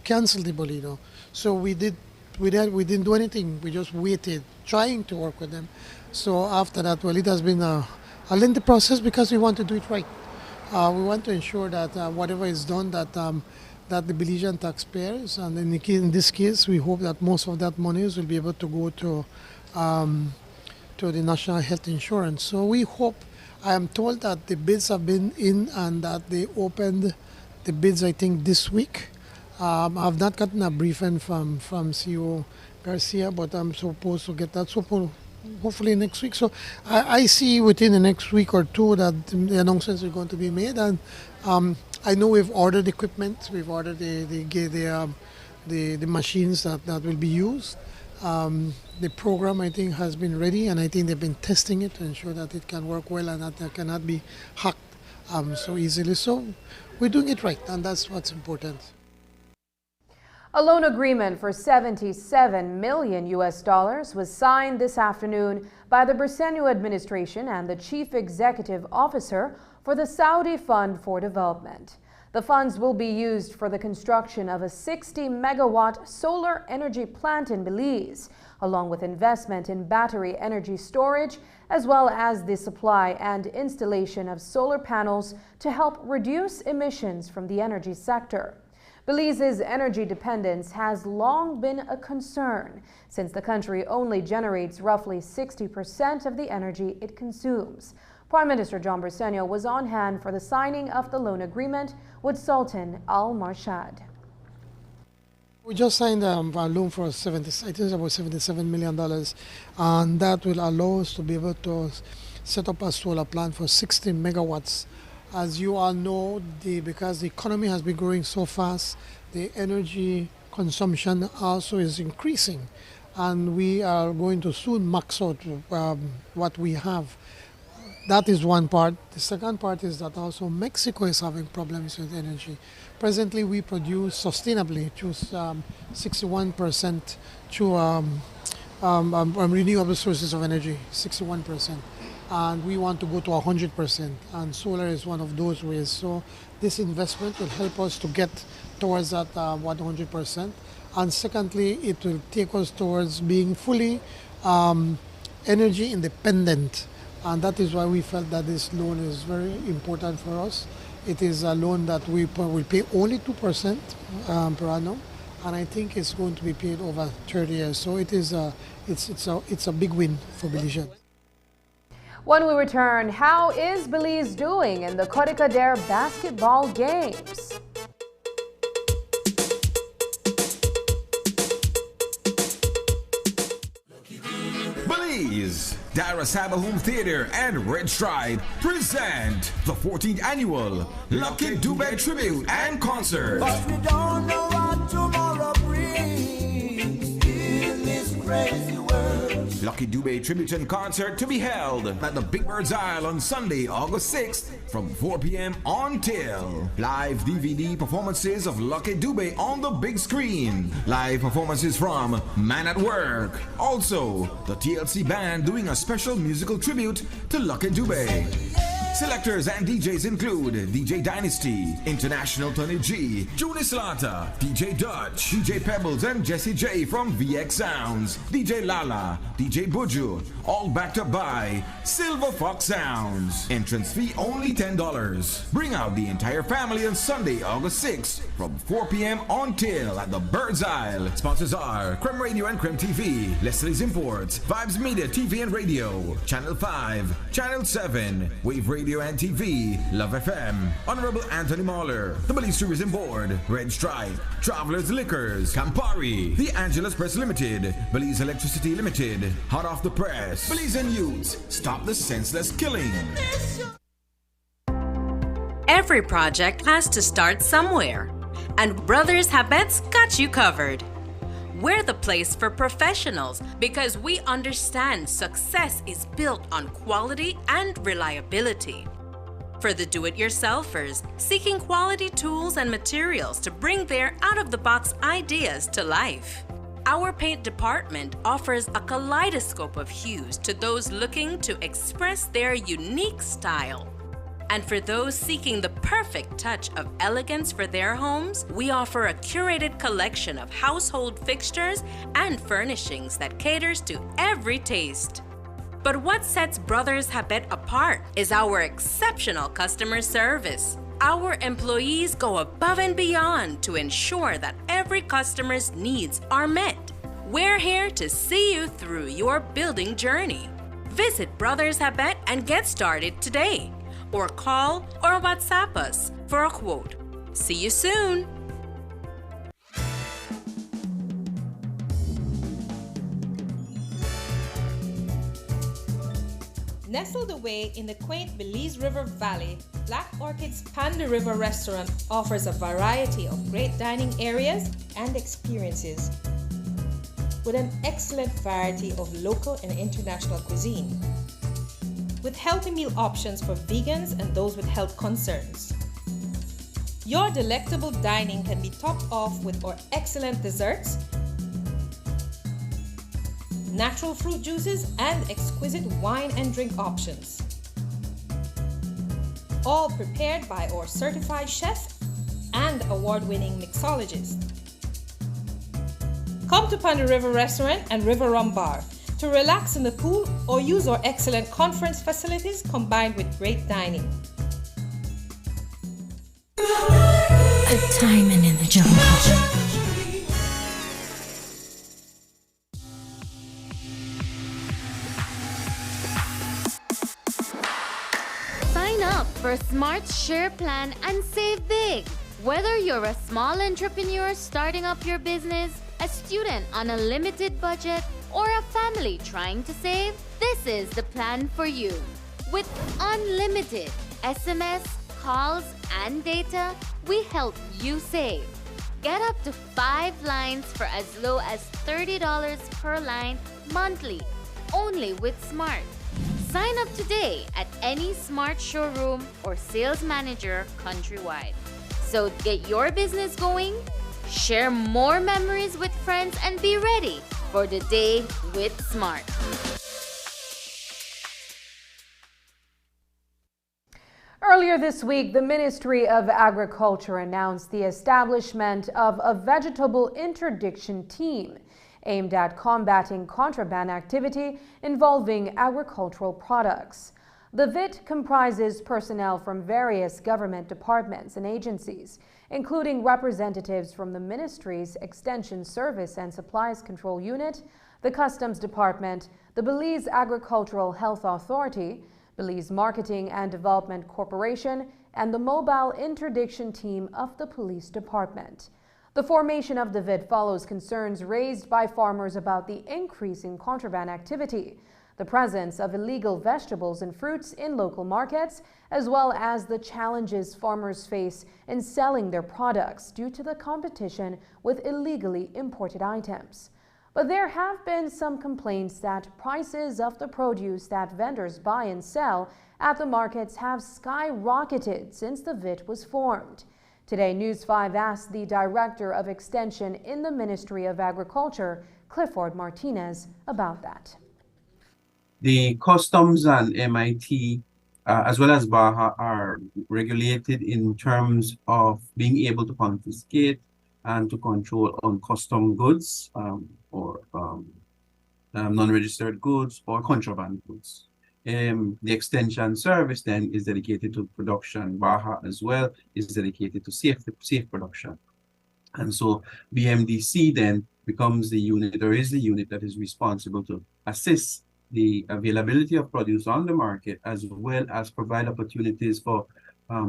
cancel the Bolido. So we didn't do anything. We just waited, trying to work with them. So after that, well, it has been a lengthy process because we want to do it right. We want to ensure that whatever is done, that the Belizean taxpayers, and in this case, we hope that most of that money will be able to go to the National Health Insurance. So we hope, I am told that the bids have been in and that they opened the bids, I think, this week. I've not gotten a briefing from CEO Garcia, but I'm supposed to get that. So hopefully next week. So I see within the next week or two that the announcements are going to be made. And I know we've ordered equipment. We've ordered the machines that will be used. The program, I think, has been ready, and I think they've been testing it to ensure that it can work well and that it cannot be hacked so easily. So we're doing it right, and that's what's important. A loan agreement for $77 million was signed this afternoon by the Briceño administration and the chief executive officer for the Saudi Fund for Development. The funds will be used for the construction of a 60-megawatt solar energy plant in Belize, along with investment in battery energy storage, as well as the supply and installation of solar panels to help reduce emissions from the energy sector. Belize's energy dependence has long been a concern, since the country only generates roughly 60% of the energy it consumes. Prime Minister John Briceño was on hand for the signing of the loan agreement with Sultan Al Marshad. We just signed a loan for about $77 million, and that will allow us to be able to set up a solar plant for 60 megawatts. As you all know, because the economy has been growing so fast, the energy consumption also is increasing, and we are going to soon max out what we have. That is one part. The second part is that also Mexico is having problems with energy. Presently, we produce sustainably through 61% through renewable sources of energy, 61%. And we want to go to 100%, and solar is one of those ways. So this investment will help us to get towards that 100%. And secondly, it will take us towards being fully energy independent. And that is why we felt that this loan is very important for us. It is a loan that we will pay only 2% per annum, and I think it's going to be paid over 30 years. So it's a big win for Belize. When we return, how is Belize doing in the Codica Dare basketball games? Belize, Darasaba Home Theater and Red Stripe present the 14th annual Lucky Dube Tribute and Concert. But we don't know what tomorrow brings in this crazy world. Lucky Dube Tribute and Concert to be held at the Big Bird's Isle on Sunday, August 6th from 4 p.m. until. Live DVD performances of Lucky Dube on the big screen. Live performances from Man at Work. Also, the TLC Band doing a special musical tribute to Lucky Dube. Selectors and DJs include DJ Dynasty, International Tony G, Junie Slaughter, DJ Dutch, DJ Pebbles and Jesse J from VX Sounds, DJ Lala, DJ Buju, all backed up by Silver Fox Sounds. Entrance fee only $10. Bring out the entire family on Sunday, August 6th from 4 p.m. on till at the Bird's Isle. Sponsors are Creme Radio and Creme TV, Leslie's Imports, Vibes Media TV and Radio, Channel 5, Channel 7, Wave Radio and TV, Love FM, Honorable Anthony Mahler, the Belize Tourism Board, Red Stripe, Travelers Liquors, Campari, The Angeles Press Limited, Belize Electricity Limited, Hot Off the Press, Belizean Youths, Stop the Senseless Killing. Every project has to start somewhere, and Brothers Habet's got you covered. We're the place for professionals because we understand success is built on quality and reliability. For the do-it-yourselfers seeking quality tools and materials to bring their out-of-the-box ideas to life, our paint department offers a kaleidoscope of hues to those looking to express their unique style. And for those seeking the perfect touch of elegance for their homes, we offer a curated collection of household fixtures and furnishings that caters to every taste. But what sets Brothers Habet apart is our exceptional customer service. Our employees go above and beyond to ensure that every customer's needs are met. We're here to see you through your building journey. Visit Brothers Habet and get started today, or call or WhatsApp us for a quote. See you soon! Nestled away in the quaint Belize River Valley, Black Orchid's Panda River Restaurant offers a variety of great dining areas and experiences, with an excellent variety of local and international cuisine, with healthy meal options for vegans and those with health concerns. Your delectable dining can be topped off with our excellent desserts, natural fruit juices, and exquisite wine and drink options. All prepared by our certified chef and award-winning mixologist. Come to Panda River Restaurant and River Rum Bar to relax in the pool or use our excellent conference facilities combined with great dining. A diamond in the jungle. Sign up for Smart Share Plan and save big. Whether you're a small entrepreneur starting up your business, a student on a limited budget, or a family trying to save, this is the plan for you. With unlimited SMS, calls, and data, we help you save. Get up to 5 lines for as low as $30 per line monthly, only with Smart. Sign up today at any Smart showroom or sales manager countrywide. So get your business going, share more memories with friends, and be ready for the day with Smart. Earlier this week, the Ministry of Agriculture announced the establishment of a vegetable interdiction team aimed at combating contraband activity involving agricultural products. The VIT comprises personnel from various government departments and agencies, including representatives from the Ministry's Extension Service and Supplies Control Unit, the Customs Department, the Belize Agricultural Health Authority, Belize Marketing and Development Corporation, and the Mobile Interdiction Team of the Police Department. The formation of the VIT follows concerns raised by farmers about the increase in contraband activity, the presence of illegal vegetables and fruits in local markets, as well as the challenges farmers face in selling their products due to the competition with illegally imported items. But there have been some complaints that prices of the produce that vendors buy and sell at the markets have skyrocketed since the VIT was formed. Today, News 5 asked the Director of Extension in the Ministry of Agriculture, Clifford Martinez, about that. The Customs and MIT as well as Baja, are regulated in terms of being able to confiscate and to control on custom goods or non-registered goods or contraband goods. The extension service then is dedicated to production. Baja as well is dedicated to safe production. And so BMDC then becomes the unit, or is the unit that is responsible to assist the availability of produce on the market, as well as provide opportunities for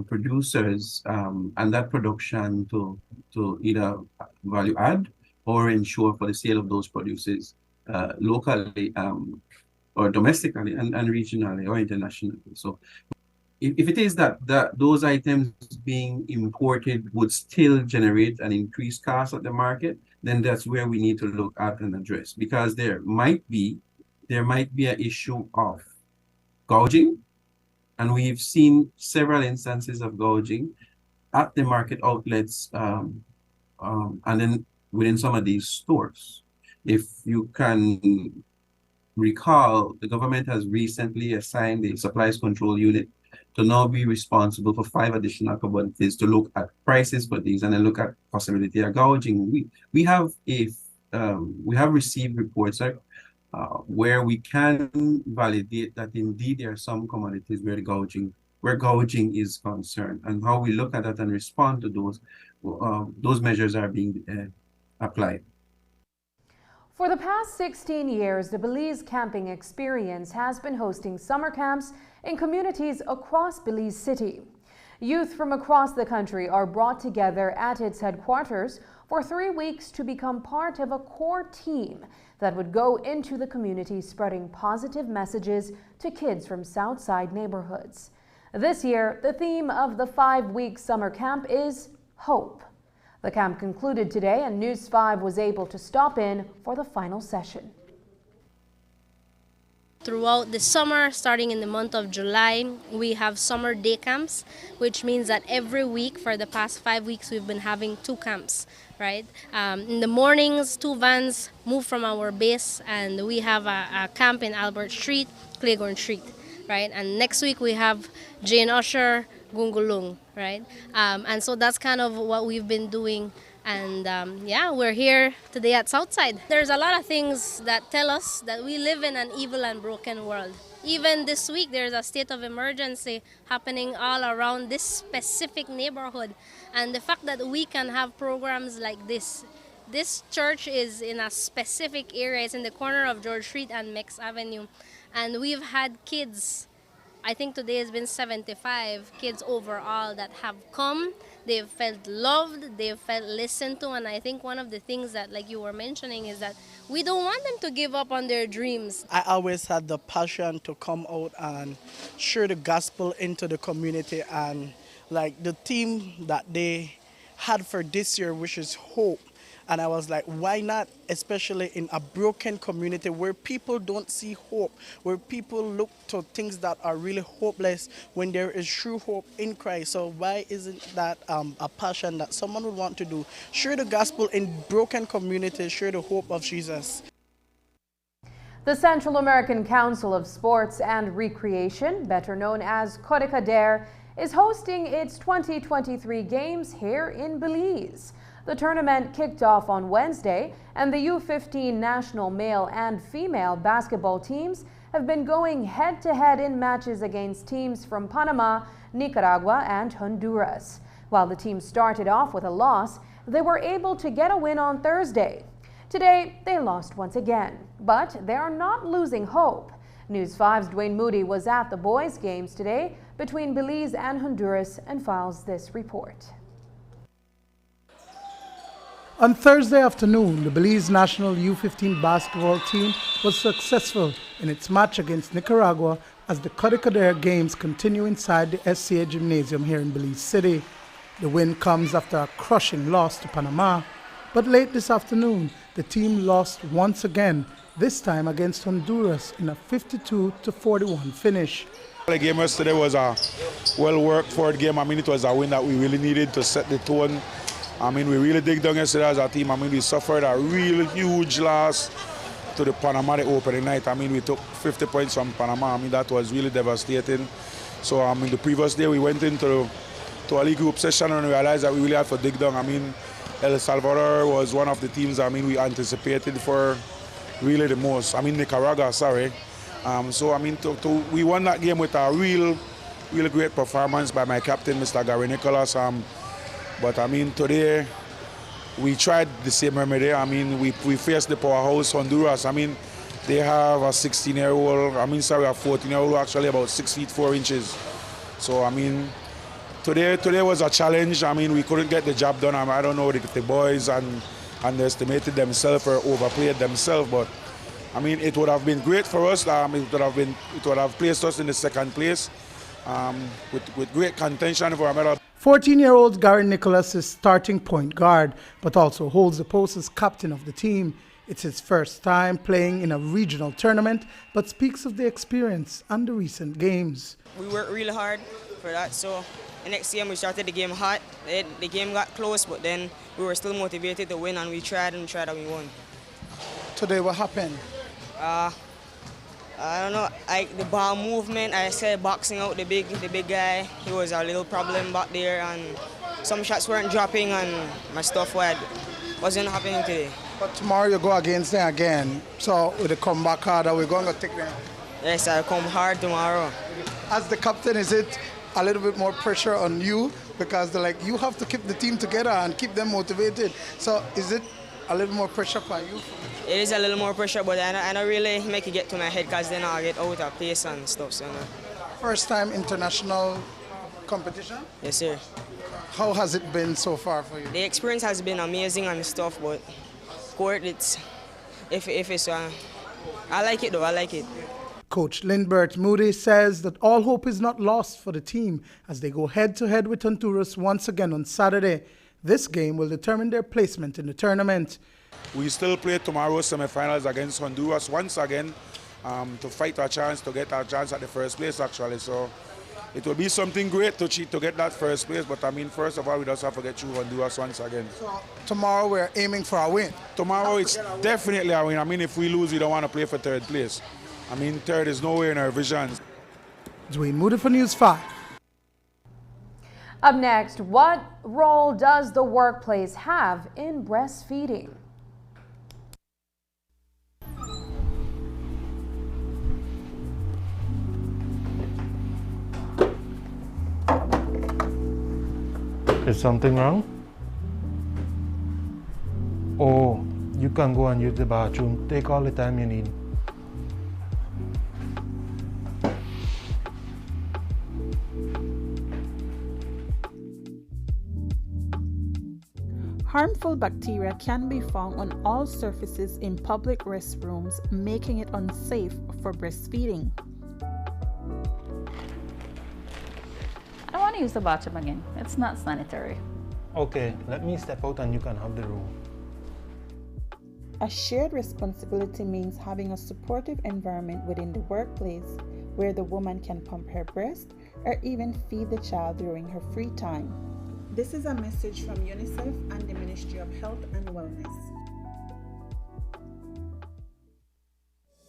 producers and that production to either value add or ensure for the sale of those produces locally or domestically and regionally or internationally. So if it is that those items being imported would still generate an increased cost at the market, then that's where we need to look at and address, because there might be an issue of gouging, and we've seen several instances of gouging at the market outlets and then within some of these stores. If you can recall, the government has recently assigned the Supplies Control Unit to now be responsible for 5 additional commodities to look at prices for these and then look at possibility of gouging. We have received reports where we can validate that indeed there are some commodities where gouging is concerned, and how we look at that and respond to those measures are being applied. For the past 16 years, the Belize Camping Experience has been hosting summer camps in communities across Belize City. Youth from across the country are brought together at its headquarters for 3 weeks to become part of a core team that would go into the community spreading positive messages to kids from Southside neighborhoods. This year, the theme of the 5-week summer camp is Hope. The camp concluded today, and News 5 was able to stop in for the final session. Throughout the summer, starting in the month of July, we have summer day camps, which means that every week for the past 5 weeks we've been having 2 camps, right? In the mornings, 2 vans move from our base, and we have a camp in Albert Street, Claiborne Street, right? And next week we have Jane Usher, Gungulung, right? And so that's kind of what we've been doing. And yeah, we're here today at Southside. There's a lot of things that tell us that we live in an evil and broken world. Even this week, there's a state of emergency happening all around this specific neighborhood. And the fact that we can have programs like this church is in a specific area. It's in the corner of George Street and Mex Avenue. And we've had kids, I think today has been 75 kids overall that have come. They've felt loved, they've felt listened to, and I think one of the things that, like you were mentioning, is that we don't want them to give up on their dreams. I always had the passion to come out and share the gospel into the community, and like the theme that they had for this year, which is hope. And I was like, why not, especially in a broken community where people don't see hope, where people look to things that are really hopeless when there is true hope in Christ. So why isn't that a passion that someone would want to do? Share the gospel in broken communities, share the hope of Jesus. The Central American Council of Sports and Recreation, better known as CODECADER, is hosting its 2023 games here in Belize. The tournament kicked off on Wednesday, and the U15 national male and female basketball teams have been going head-to-head in matches against teams from Panama, Nicaragua, and Honduras. While the team started off with a loss, they were able to get a win on Thursday. Today, they lost once again, but they are not losing hope. News 5's Dwayne Moody was at the boys' games today between Belize and Honduras and files this report. On Thursday afternoon, the Belize national U15 basketball team was successful in its match against Nicaragua as the CODECADER games continue inside the SCA Gymnasium here in Belize City. The win comes after a crushing loss to Panama, but late this afternoon, the team lost once again, this time against Honduras in a 52-41 finish. The game yesterday was a well-worked forward game. I mean, it was a win that we really needed to set the tone. I mean, we really dig down yesterday as a team. I mean, we suffered a real huge loss to the Panama the opening night. I mean, we took 50 points from Panama. I mean, that was really devastating. So in the previous day we went into a league group session and realized that we really had to dig down. I mean, El Salvador was one of the teams we anticipated for really the most. I mean, Nicaragua, sorry. So I mean, we won that game with a real great performance by my captain, Mr. Gary Nicholas. But I mean, today we tried the same remedy. I mean, we faced the powerhouse Honduras. I mean, they have a 16-year-old, a 14-year-old actually about 6 feet 4 inches. So I mean, today was a challenge. I mean, we couldn't get the job done. I don't know if the boys underestimated themselves or overplayed themselves, but I mean, it would have been great for us. It would have placed us in the second place with great contention for a medal. 14-year-old Gary Nicholas is starting point guard, but also holds the post as captain of the team. It's his first time playing in a regional tournament, but speaks of the experience and the recent games. We worked really hard for that, so the next game we started the game hot. The game got close, but then we were still motivated to win, and we tried and we won. Today, what happened? I don't know, the ball movement, I said boxing out the big guy. He was a little problem back there, and some shots weren't dropping, and my stuff wasn't happening today. But tomorrow you go against them again, so with the comeback harder, we're going to take them. Yes, I'll come hard tomorrow. As the captain, is it a little bit more pressure on you? Because you have to keep the team together and keep them motivated. So is it a little more pressure for you? It is a little more pressure, but I don't really make it get to my head because then I'll get out of place and stuff. So, First time international competition? Yes, sir. How has it been so far for you? The experience has been amazing and stuff, but court, I like it though, I like it. Coach Lindbert Moody says that all hope is not lost for the team as they go head-to-head with Honduras once again on Saturday. This game will determine their placement in the tournament. We still play tomorrow's semifinals against Honduras once again to fight our chance, to get our chance at the first place actually. So it will be something great to get that first place, but I mean, first of all, we just have to get through Honduras once again. So tomorrow we're aiming for a win? Tomorrow it's definitely a win. I mean, if we lose, we don't want to play for third place. I mean, third is nowhere in our visions. Dwayne Moody for News 5. Up next, what role does the workplace have in breastfeeding? Is something wrong? Oh, you can go and use the bathroom. Take all the time you need. Harmful bacteria can be found on all surfaces in public restrooms, making it unsafe for breastfeeding. I don't want to use the bathroom again. It's not sanitary. Okay, let me step out and you can have the room. A shared responsibility means having a supportive environment within the workplace where the woman can pump her breast or even feed the child during her free time. This is a message from UNICEF and the Ministry of Health and Wellness.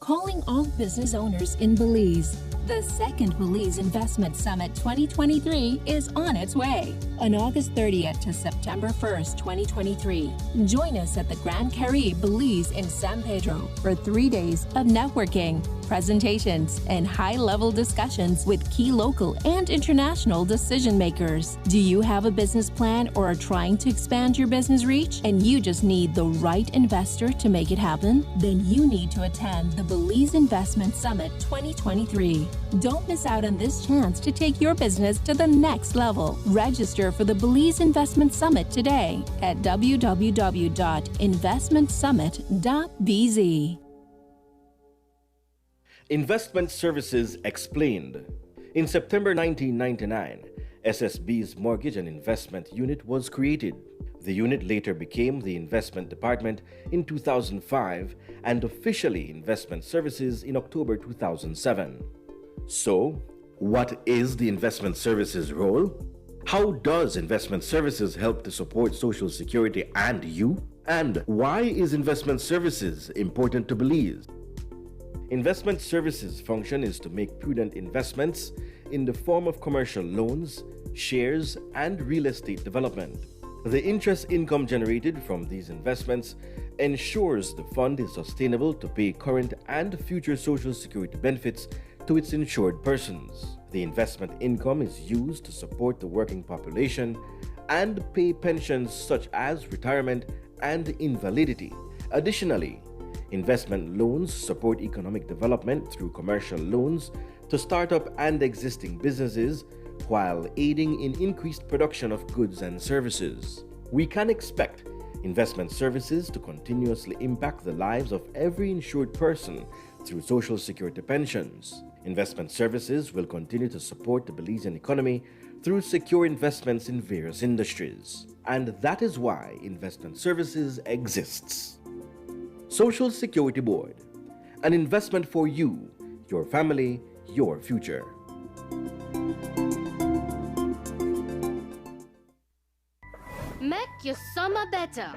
Calling all business owners in Belize. The second Belize Investment Summit 2023 is on its way on August 30th to September 1st, 2023. Join us at the Grand Caribe Belize in San Pedro for 3 days of networking, presentations, and high-level discussions with key local and international decision makers. Do you have a business plan or are trying to expand your business reach and you just need the right investor to make it happen? Then you need to attend the Belize Investment Summit 2023. Don't miss out on this chance to take your business to the next level. Register for the Belize Investment Summit today at www.investmentsummit.bz. Investment Services Explained. In September 1999, SSB's Mortgage and Investment Unit was created. The unit later became the Investment Department in 2005 and officially Investment Services in October 2007. So, what is the Investment Services role? How does Investment Services help to support Social Security and you? And why is Investment Services important to Belize? Investment Services' function is to make prudent investments in the form of commercial loans, shares, and real estate development. The interest income generated from these investments ensures the fund is sustainable to pay current and future Social Security benefits to its insured persons. The investment income is used to support the working population and pay pensions such as retirement and invalidity. Additionally, investment loans support economic development through commercial loans to startup and existing businesses while aiding in increased production of goods and services. We can expect investment services to continuously impact the lives of every insured person through Social Security pensions. Investment services will continue to support the Belizean economy through secure investments in various industries. And that is why investment services exists. Social Security Board, an investment for you, your family, your future. Make your summer better.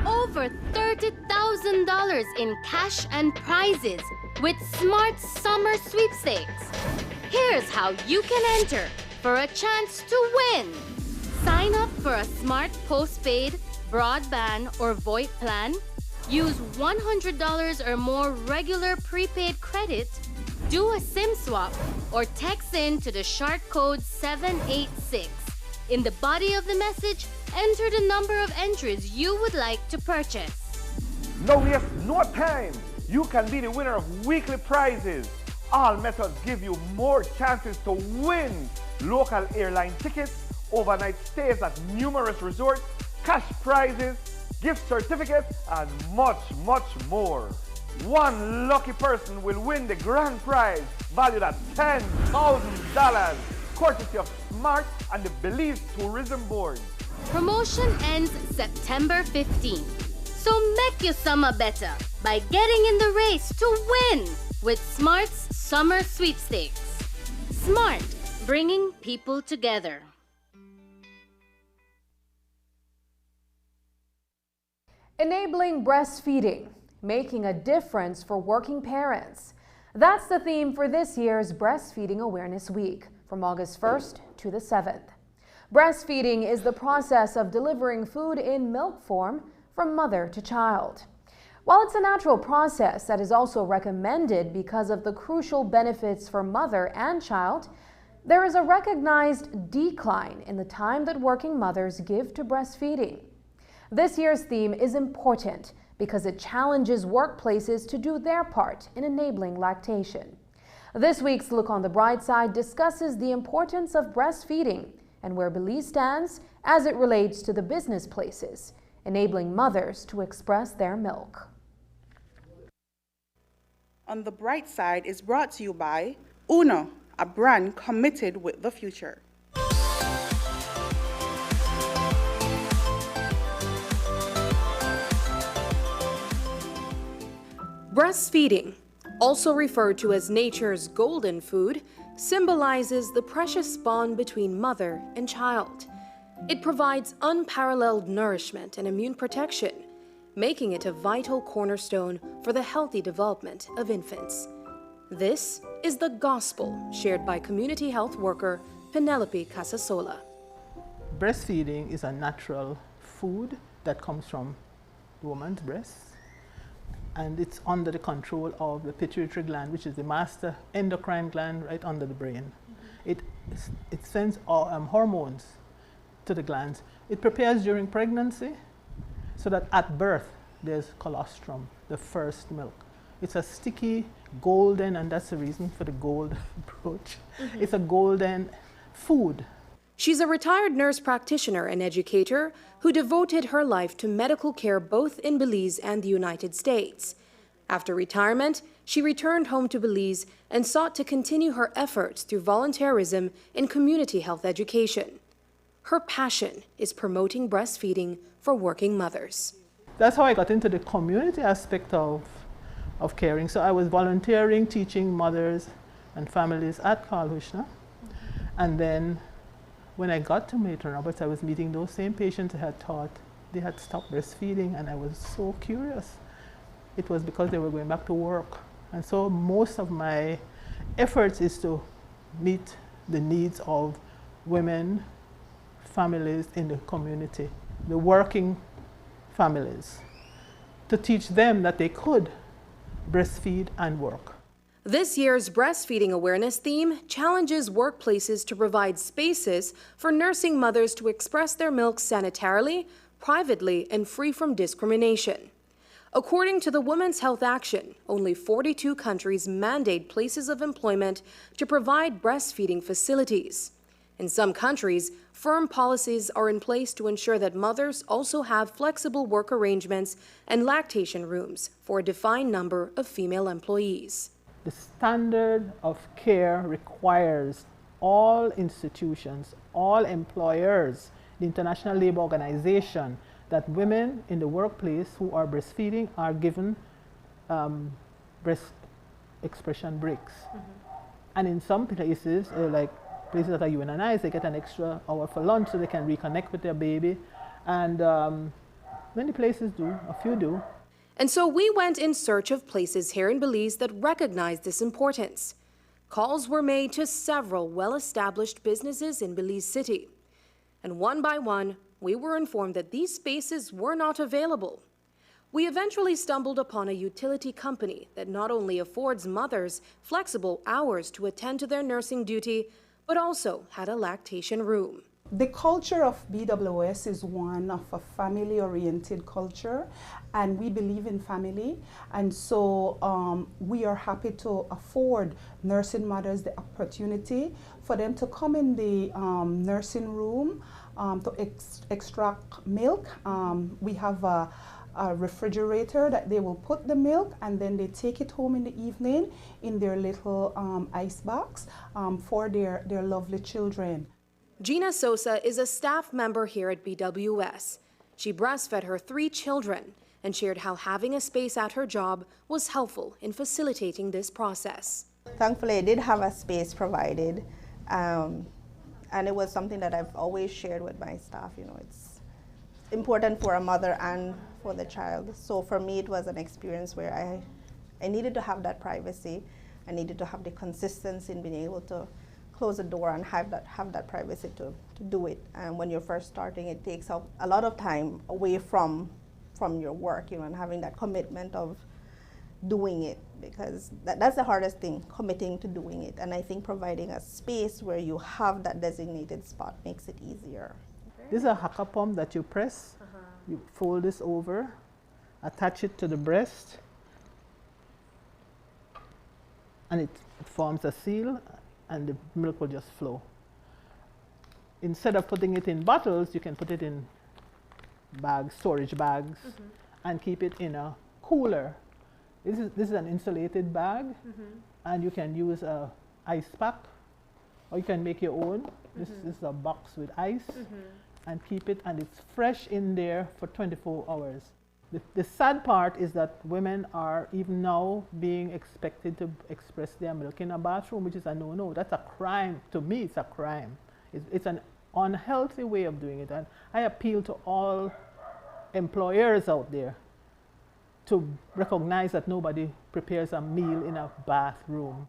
Over $30,000 in cash and prizes with Smart Summer Sweepstakes. Here's how you can enter for a chance to win. Sign up for a smart postpaid, broadband, or VoIP plan. Use $100 or more regular prepaid credit. Do a SIM swap or text in to the short code 786. In the body of the message, enter the number of entries you would like to purchase. No waste no time. You can be the winner of weekly prizes. All methods give you more chances to win local airline tickets, overnight stays at numerous resorts, cash prizes, gift certificates, and much, much more. One lucky person will win the grand prize valued at $10,000, courtesy of Smart and the Belize Tourism Board. Promotion ends September 15. So make your summer better by getting in the race to win with Smart's Summer Sweepstakes. Smart, bringing people together. Enabling breastfeeding, making a difference for working parents. That's the theme for this year's Breastfeeding Awareness Week, from August 1st to the 7th. Breastfeeding is the process of delivering food in milk form from mother to child. While it's a natural process that is also recommended because of the crucial benefits for mother and child, there is a recognized decline in the time that working mothers give to breastfeeding. This year's theme is important because it challenges workplaces to do their part in enabling lactation. This week's Look on the Bright Side discusses the importance of breastfeeding and where Belize stands as it relates to the business places, enabling mothers to express their milk. On the Bright Side is brought to you by Uno, a brand committed with the future. Breastfeeding, also referred to as nature's golden food, symbolizes the precious bond between mother and child. It provides unparalleled nourishment and immune protection, making it a vital cornerstone for the healthy development of infants. This is the gospel shared by community health worker Penelope Casasola. Breastfeeding is a natural food that comes from the woman's breast, and it's under the control of the pituitary gland, which is the master endocrine gland right under the brain. It sends hormones to the glands. It prepares during pregnancy so that at birth there's colostrum, the first milk. It's a sticky, golden, and that's the reason for the gold brooch. It's a golden food. She's a retired nurse practitioner and educator who devoted her life to medical care both in Belize and the United States. After retirement, she returned home to Belize and sought to continue her efforts through volunteerism in community health education. Her passion is promoting breastfeeding for working mothers. That's how I got into the community aspect of caring. So I was volunteering, teaching mothers and families at Carl Hushner. And then when I got to Maitland Roberts, I was meeting those same patients I had thought they had stopped breastfeeding, and I was so curious. It was because they were going back to work. And so most of my efforts is to meet the needs of women, families in the community, the working families, to teach them that they could breastfeed and work. This year's breastfeeding awareness theme challenges workplaces to provide spaces for nursing mothers to express their milk sanitarily, privately, and free from discrimination. According to the Women's Health Action, only 42 countries mandate places of employment to provide breastfeeding facilities. In some countries, firm policies are in place to ensure that mothers also have flexible work arrangements and lactation rooms for a defined number of female employees. The standard of care requires all institutions, all employers, the International Labour Organization, that women in the workplace who are breastfeeding are given breast expression breaks. And in some places, like places that are unionized, they get an extra hour for lunch so they can reconnect with their baby. And many places do, a few do. And so we went in search of places here in Belize that recognize this importance. Calls were made to several well-established businesses in Belize City. And one by one, we were informed that these spaces were not available. We eventually stumbled upon a utility company that not only affords mothers flexible hours to attend to their nursing duty, but also had a lactation room. The culture of BWS is one of a family-oriented culture, and we believe in family. And so we are happy to afford nursing mothers the opportunity for them to come in the nursing room to extract milk. We have a refrigerator that they will put the milk, and then they take it home in the evening in their little ice box for their lovely children. Gina Sosa is a staff member here at BWS. She breastfed her 3 children and shared how having a space at her job was helpful in facilitating this process. Thankfully, I did have a space provided, and it was something that I've always shared with my staff. You know, it's important for a mother and for the child. So for me, it was an experience where I needed to have that privacy. I needed to have the consistency in being able to close the door and have that privacy to do it. And when you're first starting, it takes up a lot of time away from your work, you know, and having that commitment of doing it, because that's the hardest thing, committing to doing it. And I think providing a space where you have that designated spot makes it easier. This is a haka pump that you press. You fold this over, attach it to the breast, and it forms a seal, and the milk will just flow. Instead of putting it in bottles, you can put it in bags, storage bags, and keep it in a cooler. This is an insulated bag, and you can use a ice pack, or you can make your own. This is a box with ice, and keep it, and it's fresh in there for 24 hours. The sad part is that women are even now being expected to express their milk in a bathroom, which is a no-no. That's a crime. To me, it's a crime. It's an unhealthy way of doing it. And I appeal to all employers out there to recognize that nobody prepares a meal in a bathroom.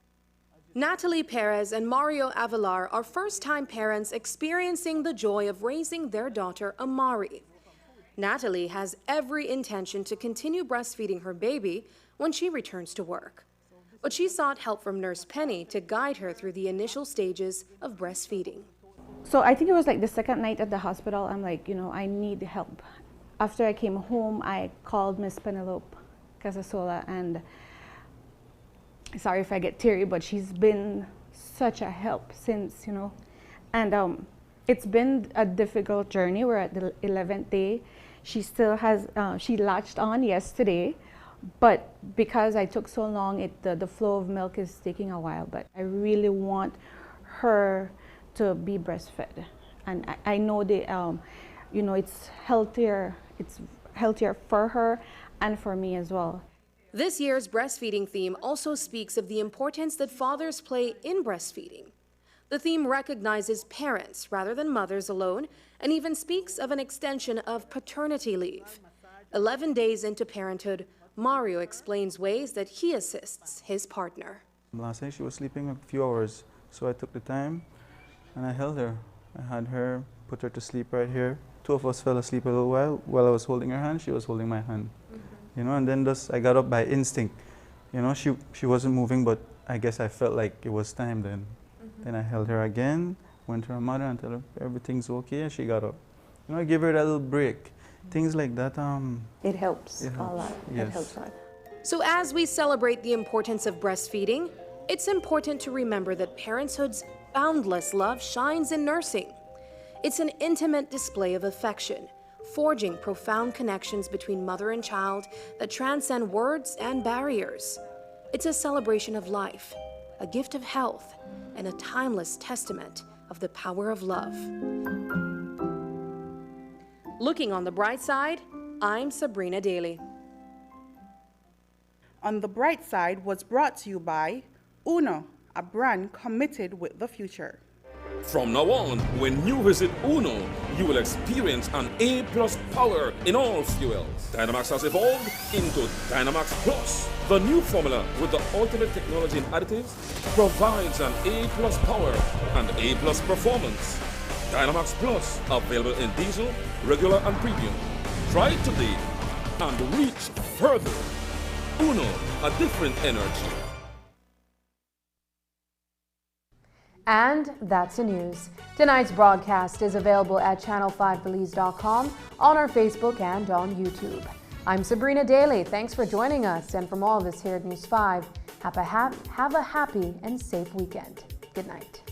Natalie Perez and Mario Avalar are first-time parents experiencing the joy of raising their daughter, Amari. Natalie has every intention to continue breastfeeding her baby when she returns to work. But she sought help from Nurse Penny to guide her through the initial stages of breastfeeding. So I think it was like the second night at the hospital, I'm like, you know, I need help. After I came home, I called Miss Penelope Casasola, and sorry if I get teary, but she's been such a help since, you know. And it's been a difficult journey. We're at the 11th day. She still has, she latched on yesterday, but because I took so long, the flow of milk is taking a while. But I really want her to be breastfed. And I know you know, it's healthier for her and for me as well. This year's breastfeeding theme also speaks of the importance that fathers play in breastfeeding. The theme recognizes parents rather than mothers alone, and even speaks of an extension of paternity leave. 11 days into parenthood, Mario explains ways that he assists his partner. Last night she was sleeping a few hours, so I took the time and I held her. I had her, put her to sleep right here. Two of us fell asleep a little while I was holding her hand, she was holding my hand. You know, and then I got up by instinct. You know, she wasn't moving, but I guess I felt like it was time then. Then I held her again, went to her mother and told her everything's okay, and she got up. You know, I gave her that little break. Things like that. It helps a lot. Yes. It helps a lot. So as we celebrate the importance of breastfeeding, it's important to remember that parenthood's boundless love shines in nursing. It's an intimate display of affection, forging profound connections between mother and child that transcend words and barriers. It's a celebration of life, a gift of health, and a timeless testament of the power of love. Looking on the bright side, I'm Sabrina Daly. On the Bright Side was brought to you by Uno, a brand committed with the future. From now on, when you visit Uno, you will experience an A+ power in all fuels. Dynamax has evolved into Dynamax Plus. The new formula with the ultimate technology and additives provides an A+ power and A+ performance. Dynamax Plus, available in diesel, regular and premium. Try it today and reach further. Uno, a different energy. And that's the news. Tonight's broadcast is available at channel5belize.com, on our Facebook and on YouTube. I'm Sabrina Daly. Thanks for joining us. And from all of us here at News 5, have a happy and safe weekend. Good night.